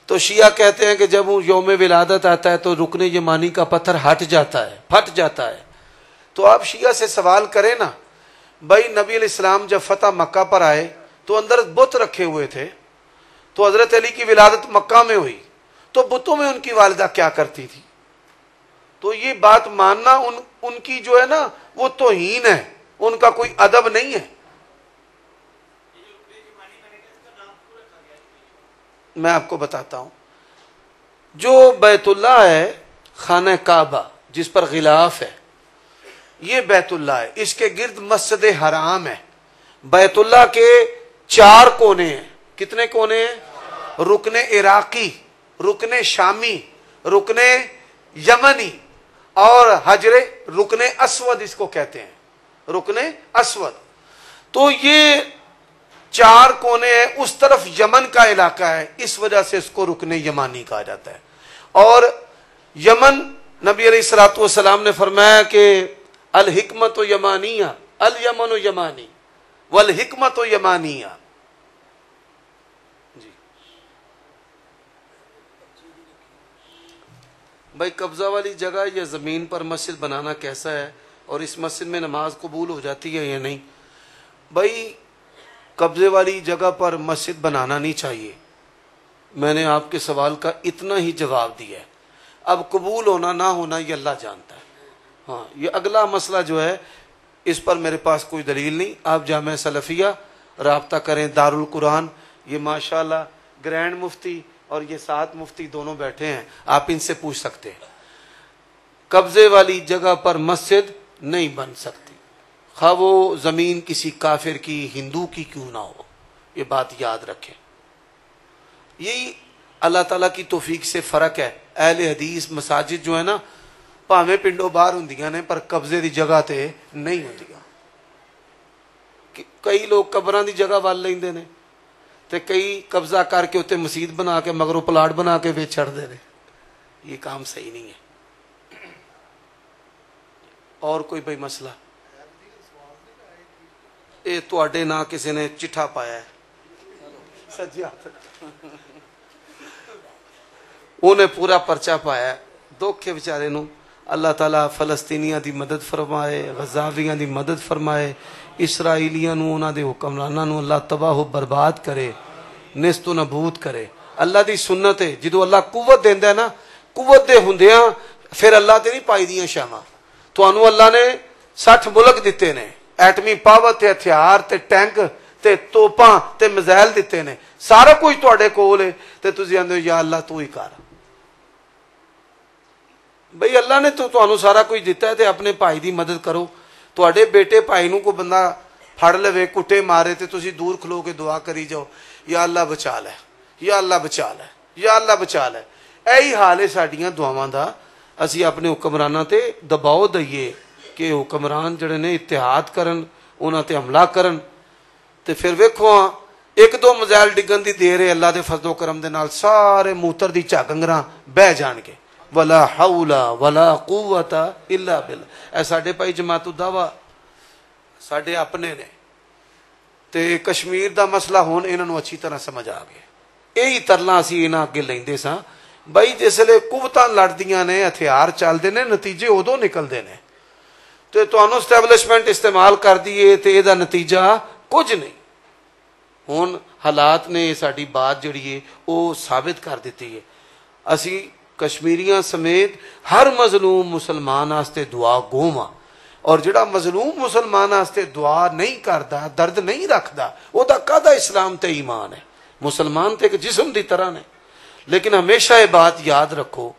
Speaker 1: تو شیعہ کہتے ہیں کہ جب یوم ولادت آتا ہے تو رکن یمانی کا پتھر ہٹ جاتا ہے، پھٹ جاتا ہے۔ تو آپ شیعہ سے سوال کریں نا، بھائی نبی علیہ السلام جب فتح مکہ پر آئے تو اندر بت رکھے ہوئے تھے، تو حضرت علی کی ولادت مکہ میں ہوئی تو بتوں میں ان کی والدہ کیا کرتی تھی؟ تو یہ بات ماننا ان کی جو ہے نا وہ توہین ہے، ان کا کوئی ادب نہیں ہے۔ میں آپ کو بتاتا ہوں، جو بیت اللہ ہے خانہ کعبہ جس پر غلاف ہے، یہ بیت اللہ ہے، اس کے گرد مسجد حرام ہے۔ بیت اللہ کے 4 کونے ہیں۔ کتنے کونے ہیں؟ رکن عراقی، رکن شامی، رکن یمنی اور حجر رکن اسود اس کو کہتے ہیں، رکن اسود۔ تو یہ 4 کونے ہیں، اس طرف یمن کا علاقہ ہے، اس وجہ سے اس کو رکن یمانی کہا جاتا ہے۔ اور یمن نبی علیہ الصلوۃ والسلام نے فرمایا کہ الحکمت یمانیہ، الیمن یمانی والحکمت یمانیہ۔ جی بھائی قبضہ والی جگہ یا زمین پر مسجد بنانا کیسا ہے، اور اس مسجد میں نماز قبول ہو جاتی ہے یا نہیں؟ بھائی قبضے والی جگہ پر مسجد بنانا نہیں چاہیے. میں نے آپ کے سوال کا اتنا ہی جواب دیا ہے. اب قبول ہونا نہ ہونا یہ اللہ جانتا ہے. ہاں یہ اگلا مسئلہ جو ہے اس پر میرے پاس کوئی دلیل نہیں. آپ جامعہ سلفیہ رابطہ کریں، دارالقرآن، یہ ماشاءاللہ گرینڈ مفتی اور یہ 7 مفتی دونوں بیٹھے ہیں، آپ ان سے پوچھ سکتے ہیں. قبضے والی جگہ پر مسجد نہیں بن سکتی، خواہ وہ زمین کسی کافر کی، ہندو کی کیوں نہ ہو. یہ بات یاد رکھیں. یہی اللہ تعالیٰ کی توفیق سے فرق ہے. اہل حدیث مساجد جو ہے نا پاویں پنڈوں باہر ہوندیاں نے پر قبضے دی جگہ تے نہیں ہوندیاں. کئی لوگ قبراں دی جگہ وال لیندے نے تے کئی قبضہ کر کے اتنے مسجد بنا کے مگروں پلاٹ بنا کے ویچ چھڑ دے. یہ کام صحیح نہیں ہے. اور کوئی بھائی مسئلہ؟ یہ تواڈے نہ کسی نے چٹھا پایا ہے سجی ہاتھ انہیں پورا پرچہ پایا ہے. دکھ ہے بیچارے نو. اللہ تعالیٰ فلسطینیاں دی مدد فرمائے، غزاویاں دی مدد فرمائے، اسرائیلیاں نو انہاں دے حکمراناں نو اللہ تباہ و برباد کرے، نیست و نابود کرے. اللہ دی سنت ہے جدو اللہ قوت دیندا ہے نا، قوت دے ہوندیاں پھر اللہ تے نہیں پائی دیاں شاماں. تانوں اللہ نے 60 ملک دیتے نے، ایٹمی پاور تے ہتھیار تے ٹینک تے توپاں تے میزائل دیتے نے، سارا کچھ تواڈے کول ہے تے تسی آندے ہو یا اللہ تو ہی کر. بھئی اللہ نے تو تانوں سارا کچھ دیتا ہے تے اپنے بھائی دی مدد کرو. تواڈے بیٹے بھائی نو کوئی بندہ پھڑ لوے کٹے مارے تے تسی دور کھلو کے دعا کری جاؤ یا اللہ بچا لے، یا اللہ بچا لے، یا اللہ بچا لے. یہی حال ہے ساڈیاں دعاواں دا. اسی اپنے حکمراناں تے دباؤ دئیے کہ حکمران جڑے نے اتحاد کرن، انہاں تے حملہ کرن تے پھر ویکھو ایک دو میزائل ڈگن دی دیر ہے، اللہ دے فضل و کرم دے نال سارے موتر دی جھاگنگراں بہ جان گے. ولا حول ولا قوت الا باللہ. اے ساڈے بھائی جماعت الدعوہ ساڈے اپنے نے تے کشمیر دا مسئلہ ہون انہاں نو اچھی طرح سمجھ آ گیا. یہی ترلا اسی انہاں اگے لیندے ساں. بھائی جسلے قوتاں لڑدیاں نے، ہتھیار چلدے نے، نتیجے ادو نکلدے نے. تے تانوں اسٹیبلشمنٹ استعمال کر دیے تے دا نتیجہ کچھ نہیں. ہن حالات نے ساڈی بات جڑی ہے وہ ثابت کر دیتی ہے. اسی کشمیریاں سمیت ہر مظلوم مسلمان واسطے دعا گو ہاں، اور جڑا مظلوم مسلمان واسطے دعا نہیں کردا، درد نہیں رکھدا، وہ دا کدا اسلام تے ایمان ہے. مسلمان تے ایک جسم دی طرح نے. لیکن ہمیشہ یہ بات یاد رکھو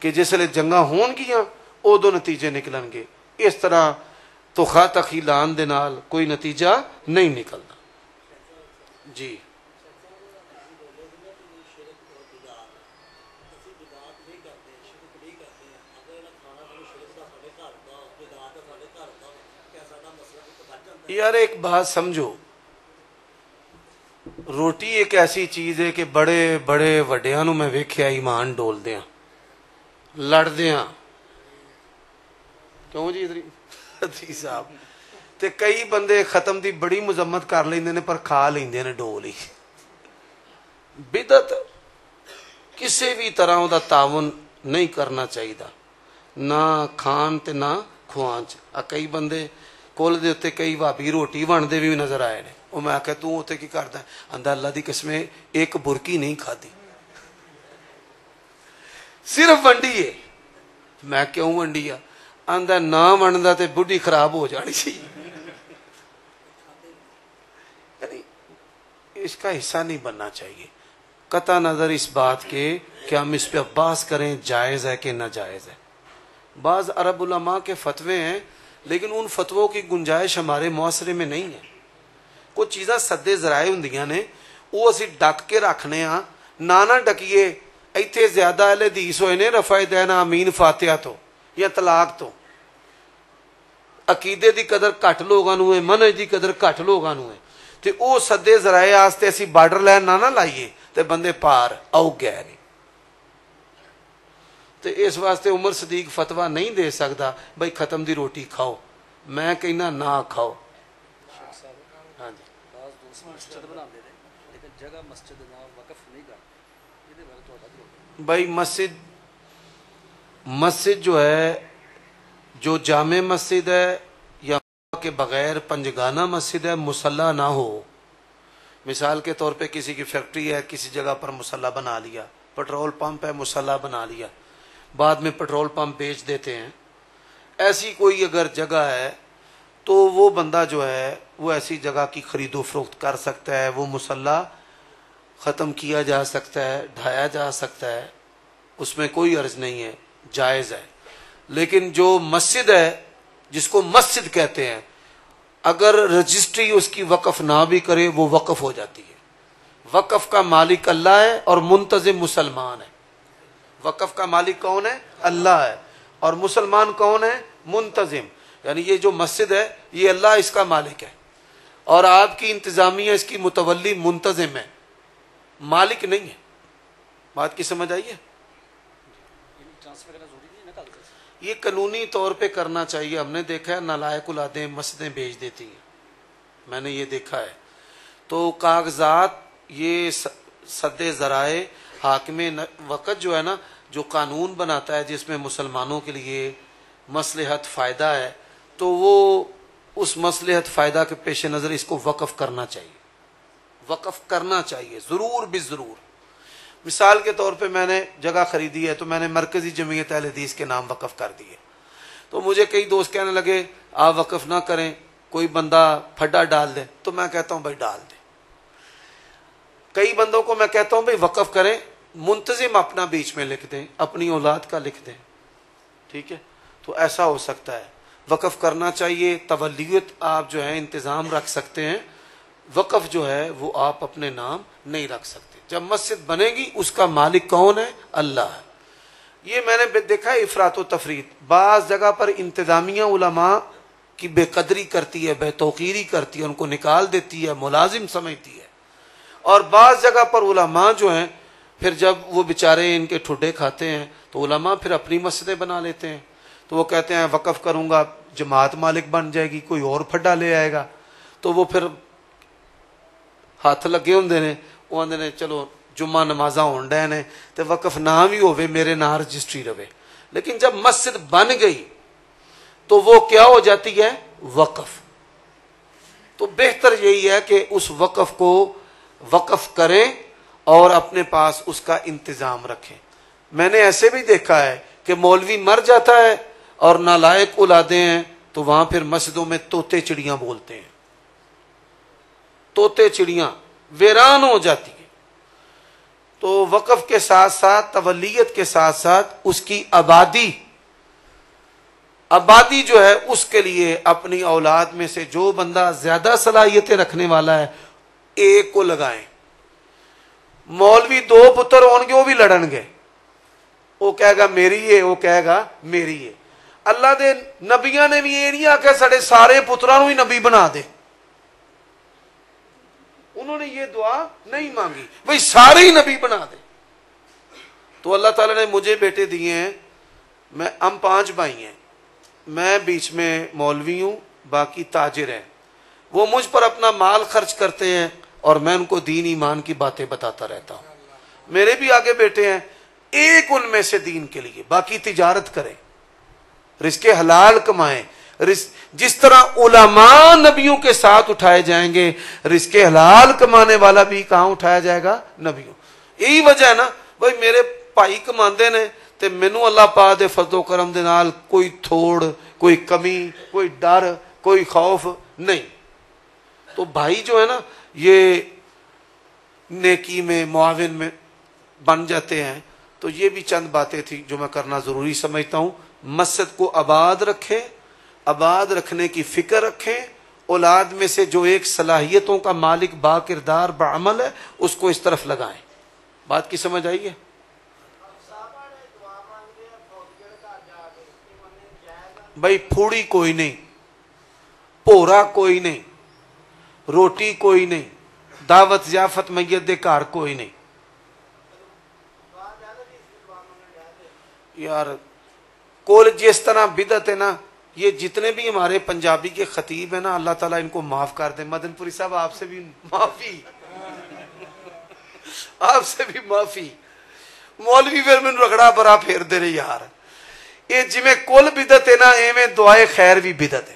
Speaker 1: کہ جسلے جنگاں ہون گیاں ادو نتیجے نکلن گے. اس طرح تو خواہ تخیلان دے نال کوئی نتیجہ نہیں نکلنا. جی یار ایک بات سمجھو، روٹی ایک ایسی چیز ہے کہ بڑے بڑے وڈیاں نو میں ویکھیا ایمان ڈول دیاں لڑ دیاں. کیوں جی ادری صاحب تے کئی بندے ختم دی بڑی مذمت کر لیندے نے پر کھا لیندے نے ڈول ہی. بدعت کسی بھی طرح دا تعاون نہیں کرنا چاہیے، نہ کھان تے نہ کھوان چ. کئی بندے کول دے اتنے کئی بھابی روٹی بنتے بھی نظر آئے نے. وہ میں آخیا تو اتنے کی کردا؟ آندا اللہ دی قسمیں ایک برکی نہیں کھادی، صرف ونڈی ہے. میں کیوں ونڈی آ؟ آندا نہ ونڈدا تے بڈھی خراب ہو جانی سی. یعنی اس کا حصہ نہیں بننا چاہیے. قطع نظر اس بات کے کہ ہم اس پہ بحث کریں جائز ہے کہ ناجائز ہے. بعض عرب علماء کے فتوے ہیں لیکن ان فتووں کی گنجائش ہمارے معاشرے میں نہیں ہے. کچھ چیزاں سدے ذرائع ہوں نے وہ اسی ڈک کے رکھنے ہاں، نہ ڈکیے. ایتھے زیادہ اہل حدیث ہوئے نے رفع دین آمین فاتحہ تو یا طلاق تو. عقیدے دی قدر گھٹ لوگاں نو ہے، منہج دی قدر گھٹ لوگاں نو ہے. تے او سدے ذرائع واسطے اسی بارڈر لائن نہ لائیے تے بندے پار آؤ گئے نہیں. تے اس واسطے عمر صدیق فتویٰ نہیں دے سکتا بھائی ختم دی روٹی کھاؤ. میں کہنا نہ کھاؤ. ہاں جی بھائی مسجد جو ہے، جو جامع مسجد ہے یا کے بغیر پنجگانہ مسجد ہے، مصلی نہ ہو مثال کے طور پہ کسی کی فیکٹری ہے، کسی جگہ پر مصلی بنا لیا، پیٹرول پمپ ہے مصلی بنا لیا، بعد میں پیٹرول پمپ بیچ دیتے ہیں. ایسی کوئی اگر جگہ ہے تو وہ بندہ جو ہے وہ ایسی جگہ کی خرید و فروخت کر سکتا ہے، وہ مصلی ختم کیا جا سکتا ہے، ڈھایا جا سکتا ہے، اس میں کوئی عرض نہیں ہے، جائز ہے. لیکن جو مسجد ہے جس کو مسجد کہتے ہیں، اگر رجسٹری اس کی وقف نہ بھی کرے وہ وقف ہو جاتی ہے. وقف کا مالک اللہ ہے اور منتظم مسلمان ہے. وقف کا مالک کون ہے؟ اللہ ہے. اور مسلمان کون ہے؟ منتظم. یعنی یہ جو مسجد ہے یہ اللہ اس کا مالک ہے، اور آپ کی انتظامیہ اس کی متولی منتظم ہے، مالک نہیں ہے. بات کی سمجھ آئی ہے؟ یہ قانونی طور پہ کرنا چاہیے. ہم نے دیکھا ہے نالائق اولادیں مسجدیں بیچ دیتی ہیں، میں نے یہ دیکھا ہے. تو کاغذات یہ سد ذرائع حاکم وقت جو ہے نا، جو قانون بناتا ہے جس میں مسلمانوں کے لیے مصلحت فائدہ ہے، تو وہ اس مصلحت فائدہ کے پیش نظر اس کو وقف کرنا چاہیے. وقف کرنا چاہیے ضرور بھی ضرور. مثال کے طور پہ میں نے جگہ خریدی ہے تو میں نے مرکزی جمعیت اہل حدیث کے نام وقف کر دی ہے. تو مجھے کئی دوست کہنے لگے آپ وقف نہ کریں، کوئی بندہ پھڈا ڈال دے. تو میں کہتا ہوں بھائی ڈال دے. کئی بندوں کو میں کہتا ہوں بھائی وقف کریں، منتظم اپنا بیچ میں لکھ دیں، اپنی اولاد کا لکھ دیں. ٹھیک ہے، تو ایسا ہو سکتا ہے. وقف کرنا چاہیے. تولیت آپ جو ہے انتظام رکھ سکتے ہیں، وقف جو ہے وہ آپ اپنے نام نہیں رکھ سکتے. جب مسجد بنے گی اس کا مالک کون ہے؟ اللہ ہے. یہ میں نے دیکھا ہے افراط و تفریط. بعض جگہ پر انتظامیہ علماء کی بے قدری کرتی ہے، بے توقیری کرتی ہے، ان کو نکال دیتی ہے، ملازم سمجھتی ہے. اور بعض جگہ پر علماء جو ہیں پھر جب وہ بیچارے ان کے ٹھڈے کھاتے ہیں تو علماء پھر اپنی مسجدیں بنا لیتے ہیں. تو وہ کہتے ہیں وقف کروں گا، جماعت مالک بن جائے گی، کوئی اور پھڈا لے آئے گا. تو وہ پھر ہاتھ لگے ہوندے نے، وہ آندے نے چلو جمعہ نمازاں ہون ڈے نے تے وقف نہ بھی ہوئے میرے نہ رجسٹری رہے. لیکن جب مسجد بن گئی تو وہ کیا ہو جاتی ہے؟ وقف. تو بہتر یہی ہے کہ اس وقف کو وقف کریں اور اپنے پاس اس کا انتظام رکھیں. میں نے ایسے بھی دیکھا ہے کہ مولوی مر جاتا ہے اور نالائق اولادیں ہیں تو وہاں پھر مسجدوں میں طوطے چڑیاں بولتے ہیں. طوطے چڑیاں ویران ہو جاتی ہیں. تو وقف کے ساتھ ساتھ تولیت کے ساتھ ساتھ اس کی آبادی جو ہے اس کے لیے اپنی اولاد میں سے جو بندہ زیادہ صلاحیتیں رکھنے والا ہے ایک کو لگائیں. مولوی دو پتر ہون گے وہ بھی لڑن گے، وہ کہے گا میری ہے، وہ کہے گا میری ہے. اللہ دے نبیاں نے بھی یہ نہیں آخیا سارے سارے پتروں ہی نبی بنا دے. انہوں نے یہ دعا نہیں مانگی بھئی سارے ہی نبی بنا دے. تو اللہ تعالیٰ نے مجھے بیٹے دیے ہیں، ہم 5 بھائی ہیں، میں بیچ میں مولوی ہوں، باقی تاجر ہیں. وہ مجھ پر اپنا مال خرچ کرتے ہیں اور میں ان کو دین ایمان کی باتیں بتاتا رہتا ہوں. میرے بھی آگے بیٹے ہیں، ایک ان میں سے دین کے لیے، باقی تجارت کریں، رزق حلال کمائیں. جس طرح علماء نبیوں کے ساتھ اٹھائے جائیں گے، رزق حلال کمانے والا بھی کہاں اٹھایا جائے گا؟ نبیوں. یہی وجہ ہے نا بھائی میرے بھائی کماندے نے تے مینوں اللہ پاک دے فضل و کرم دے نال کوئی تھوڑ، کوئی کمی، کوئی ڈر، کوئی خوف نہیں. تو بھائی جو ہے نا یہ نیکی میں معاون میں بن جاتے ہیں. تو یہ بھی چند باتیں تھیں جو میں کرنا ضروری سمجھتا ہوں. مسجد کو آباد رکھیں، آباد رکھنے کی فکر رکھیں. اولاد میں سے جو ایک صلاحیتوں کا مالک با کردار بعمل ہے اس کو اس طرف لگائیں. بات کی سمجھ آئی ہے؟ بھائی پھوڑی کوئی نہیں، پورا کوئی نہیں، روٹی کوئی نہیں، دعوت ضیافت میت دے گھر کوئی نہیں. یار کول جس طرح بدعت ہے نا، یہ جتنے بھی ہمارے پنجابی کے خطیب ہیں نا اللہ تعالیٰ ان کو معاف کر دے. مدن پوری صاحب آپ سے بھی معافی، آپ سے بھی معافی. مولوی پھر میں رگڑا برا پھیر دے رہے یار. یہ جی میں کل بدعت ہے نا ایویں دعائے خیر بھی بدعت ہے.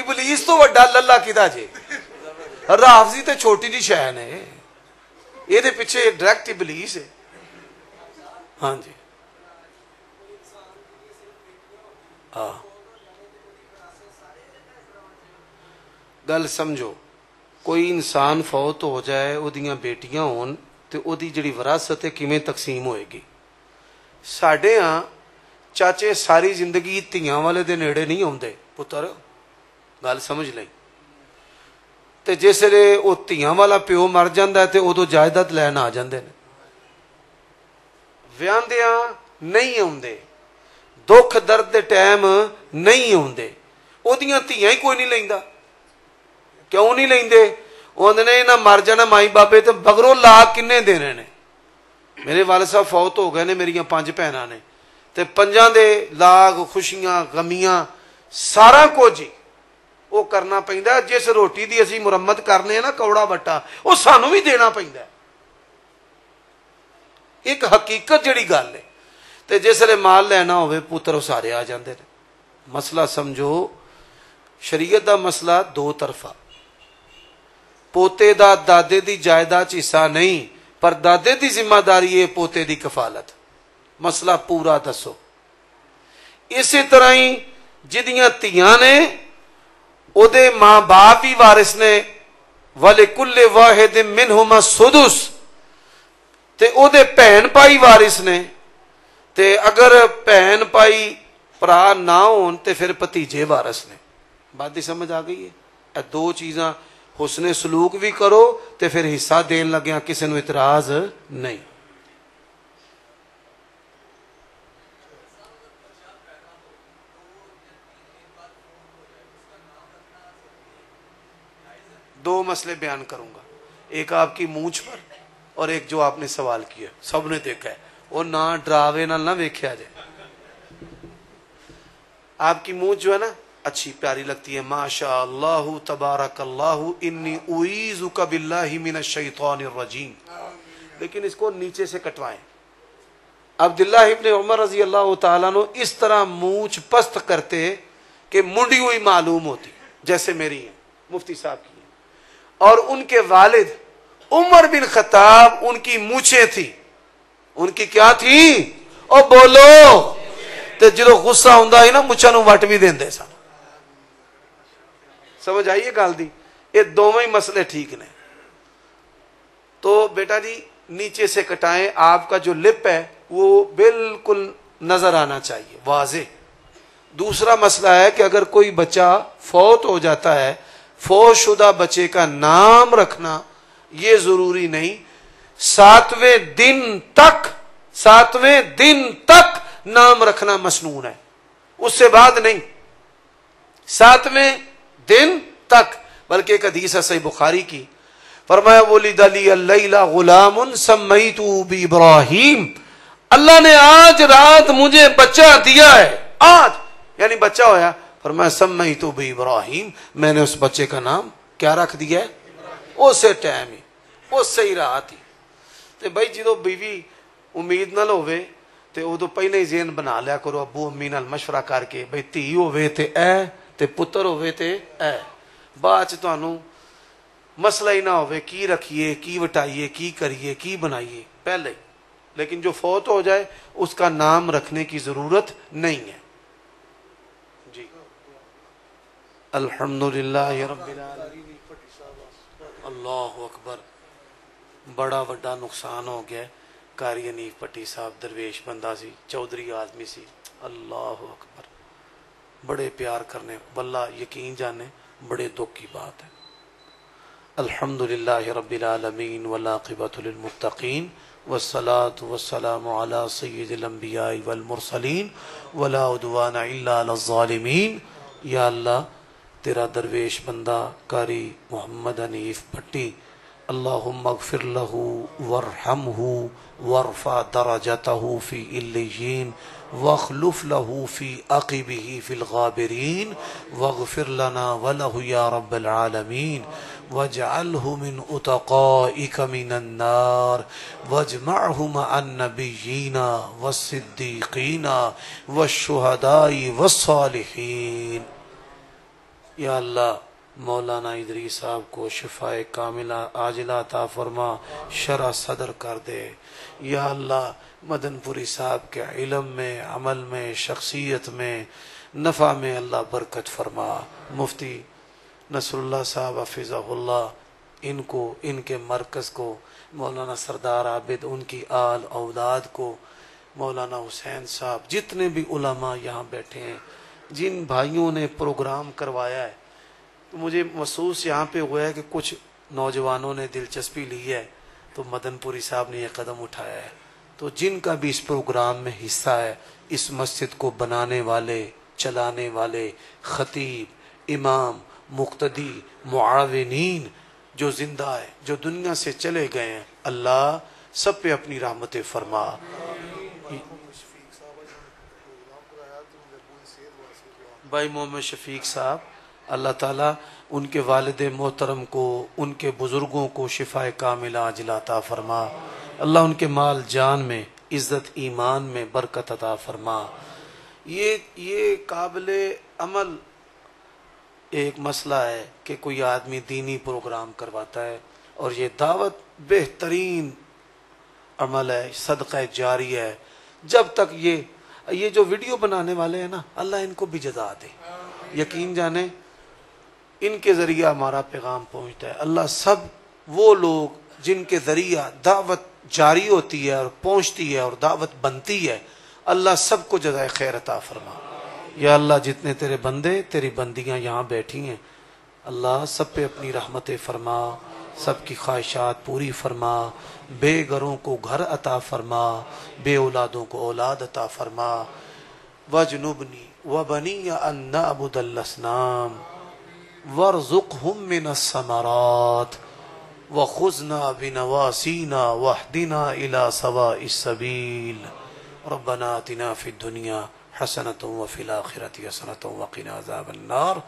Speaker 1: ابلیس تو وڈا للہ کدا جے رافضی تے چھوٹی جی شے نے یہ دے پیچھے ڈائریکٹ ابلیس ہے. ہاں جی ہاں گل سمجھو کوئی انسان فوت ہو جائے او دیاں بیٹیاں ہون تے او دی جڑی وراثت ہے کیویں تقسیم ہوئے گی. ساڈے ہاں چاچے ساری زندگی تیاں والے دے نیڑے نہیں آوندے پتر گل سمجھ لئی تے جس ویلے او تیاں والا پیو مر جاندا ہے تے ادو جائیداد لین آ جاندے نے. ویاندیاں نہیں آوندے دکھ درد دے ٹائم نہیں آوندے او دیاں تیاں ہی کوئی نہیں لیندا. کیوں نہیں لیندے؟ آندے نے نہ مر جانا مائی بابے تے بغروں لا کنے دینے نے. میرے والد صاحب فوت ہو گئے نے میریاں 5 بھیناں نے تے 5 دے لاگ خوشیاں غمیاں سارا کچھ وہ کرنا پیندا. جس روٹی دی اسی مرمت کرنے ہیں نا کوڑا بٹا وہ سانو بھی دینا پیندا. ایک حقیقت جڑی گل ہے تے جس لے مال لینا ہوئے پتر وہ سارے آ جاندے نے. مسئلہ سمجھو شریعت دا مسئلہ 2 طرفہ. پوتے دا دادے دی جائیداد حصہ نہیں پر دادے دی ذمہ داری ہے پوتے دی کفالت. مسئلہ پورا دسو. اسی طرح ہی جدیاں تیاں نے او دے ماں باپ بھی وارث نے وَلِكُلِّ وَاحِدٍ مِّنْهُمَا السُّدُسُ تے او دے بہن پائی وارث نے. تے اگر بہن پائی پرا نہ ہون تے پھر بھتیجے وارث نے. بات دی سمجھ آ گئی ہے؟ اے 2 چیزاں حسن سلوک بھی کرو تے پھر حصہ دین لگیا کسی نو اعتراض نہیں. دو مسئلے بیان کروں گا. ایک آپ کی مونچھ پر اور ایک جو آپ نے سوال کیا سب نے دیکھا ہے وہ نہ ڈراوے نہ ویکھیا جائے. آپ کی مونچھ جو ہے نا اچھی پیاری لگتی ہے ماشاء اللہ تبارک اللہ انی اعیذک باللہ من الشیطان الرجیم لیکن اس کو نیچے سے کٹوائیں. عبداللہ ابن عمر رضی اللہ تعالیٰ عنہ اس طرح مونچھ پست کرتے کہ منڈی ہوئی معلوم ہوتی جیسے میری ہیں مفتی صاحب کی ہیں. اور ان کے والد عمر بن خطاب ان کی مونچھیں تھی. ان کی کیا تھی؟ او بولو تے جدو غصہ ہوندا ہے نا مچھاں نو وٹ بھی دیندے سن. سمجھ آئیے گل دی. یہ دونوں ہی مسئلے ٹھیک نے. تو بیٹا جی نیچے سے کٹائیں. آپ کا جو لپ ہے وہ بالکل نظر آنا چاہیے واضح. دوسرا مسئلہ ہے کہ اگر کوئی بچہ فوت ہو جاتا ہے فوت شدہ بچے کا نام رکھنا یہ ضروری نہیں. 7ویں دن تک نام رکھنا مسنون ہے اس سے بعد نہیں. 7ویں دن تک. بلکہ ایک حدیث ہے صحیح بخاری کی فرمایا ولد لی اللیلہ غلام سمیتو بابراہیم اللہ نے آج رات مجھے بچہ دیا ہے. آج یعنی بچہ ہویا فرمایا سمیتو بابراہیم میں نے اس بچے کا نام کیا رکھ دیا ہے اسے ٹائم ہی اس سے ہی رات ہی. تے بھائی جدو بیوی امید نہ ہوئے تے ادو پہلے ہی ذہن بنا لیا کرو ابو امی نال مشورہ کر کے بھائی دھی ہوئے تے اے تے پتر ہوئے تے اے. بعد چ تانوں مسئلہ ہی نہ ہوئے کی رکھیے کی وٹائیے کی کریے کی بنائیے پہلے. لیکن جو فوت ہو جائے اس کا نام رکھنے کی ضرورت نہیں ہے. جی الحمدللہ رب العالمین. اللہ اکبر. بڑا وڈا نقصان ہو گیا. قاری حنیف پٹی صاحب درویش بندہ سی چودھری آدمی سی. اللہ اکبر. بڑے پیار کرنے واللہ یقین جانے بڑے دکھ کی بات ہے. الحمدللہ رب العالمین والعاقبۃ للمتقین والصلاة والسلام علی سید الانبیاء والمرسلین ولا عدوان الا علی الظالمین. یا اللہ تیرا درویش بندہ قاری محمد حنیف بھٹی اللہم اغفر لہ وارحمہ وارفع درجتہ فی علیین واخلف لہ فی عقبہ فی الغابرین واغفر لنا ولہ یا رب العالمین واجعلہ من اتقائک من النار واجمعہ مع النبیین والصدیقین والشہداء والصالحین. یا اللہ مولانا ادریس صاحب کو شفاء کاملہ عاجلہ عطا فرما، شرح صدر کر دے۔ یا اللہ مدن پوری صاحب کے علم میں، عمل میں، شخصیت میں، نفع میں اللہ برکت فرما۔ مفتی نصر اللہ صاحب حفظہ اللہ، ان کو، ان کے مرکز کو، مولانا سردار عابد، ان کی آل اولاد کو، مولانا حسین صاحب، جتنے بھی علماء یہاں بیٹھے ہیں، جن بھائیوں نے پروگرام کروایا ہے، تو مجھے محسوس یہاں پہ ہوا ہے کہ کچھ نوجوانوں نے دلچسپی لی ہے تو مدن پوری صاحب نے یہ قدم اٹھایا ہے۔ تو جن کا بھی اس پروگرام میں حصہ ہے، اس مسجد کو بنانے والے، چلانے والے، خطیب، امام، مقتدی، معاونین جو زندہ ہے، جو دنیا سے چلے گئے ہیں، اللہ سب پہ اپنی رحمت فرما۔ بھائی محمد شفیق صاحب، اللہ تعالیٰ ان کے والد محترم کو، ان کے بزرگوں کو شفاء کاملہ عاجلہ عطا فرما۔ اللہ ان کے مال جان میں، عزت ایمان میں برکت عطا فرما۔ یہ قابل عمل ایک مسئلہ ہے کہ کوئی آدمی دینی پروگرام کرواتا ہے، اور یہ دعوت بہترین عمل ہے، صدقہ جاری ہے۔ جب تک یہ جو ویڈیو بنانے والے ہیں نا، اللہ ان کو بھی جزا دے، یقین جانے ان کے ذریعہ ہمارا پیغام پہنچتا ہے۔ اللہ سب وہ لوگ جن کے ذریعہ دعوت جاری ہوتی ہے اور پہنچتی ہے اور دعوت بنتی ہے، اللہ سب کو جزائے خیر عطا فرما۔ یا اللہ جتنے تیرے بندے، تیری بندیاں یہاں بیٹھی ہیں، اللہ سب پہ اپنی رحمت فرما، سب کی خواہشات پوری فرما، بے گھروں کو گھر عطا فرما، بے اولادوں کو اولاد عطا فرما۔ وَجْنُبْنِي وَبَنِيَّ أَن نَّعْبُدَ الْأَصْنَامَ وَارْزُقْهُم مِّنَ الثَّمَرَاتِ وَخُذْنَا بِنَوَاسِينَا وَاهْدِنَا إِلَىٰ سَوَاءِ السَّبِيلِ رَبَّنَا آتِنَا فِي الدُّنْيَا حَسَنَةً وَفِي الْآخِرَةِ حَسَنَةً وَقِنَا عَذَابَ النَّارِ۔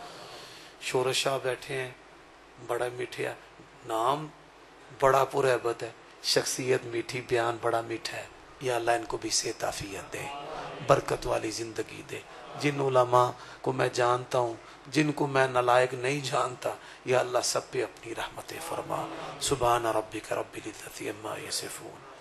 Speaker 1: شورشاہ بیٹھے ہیں، بڑا میٹھے نام، بڑا پرہیبت ہے، شخصیت میٹھی، بیان بڑا میٹھا ہے۔ یا اللہ ان کو بھی صحت عافیت دے، برکت والی زندگی دے۔ جن علماء کو میں جانتا ہوں، جن کو میں نالائق نہیں جانتا، یا اللہ سب پہ اپنی رحمت فرما۔ سبحان ربک رب العزت عما یصفون۔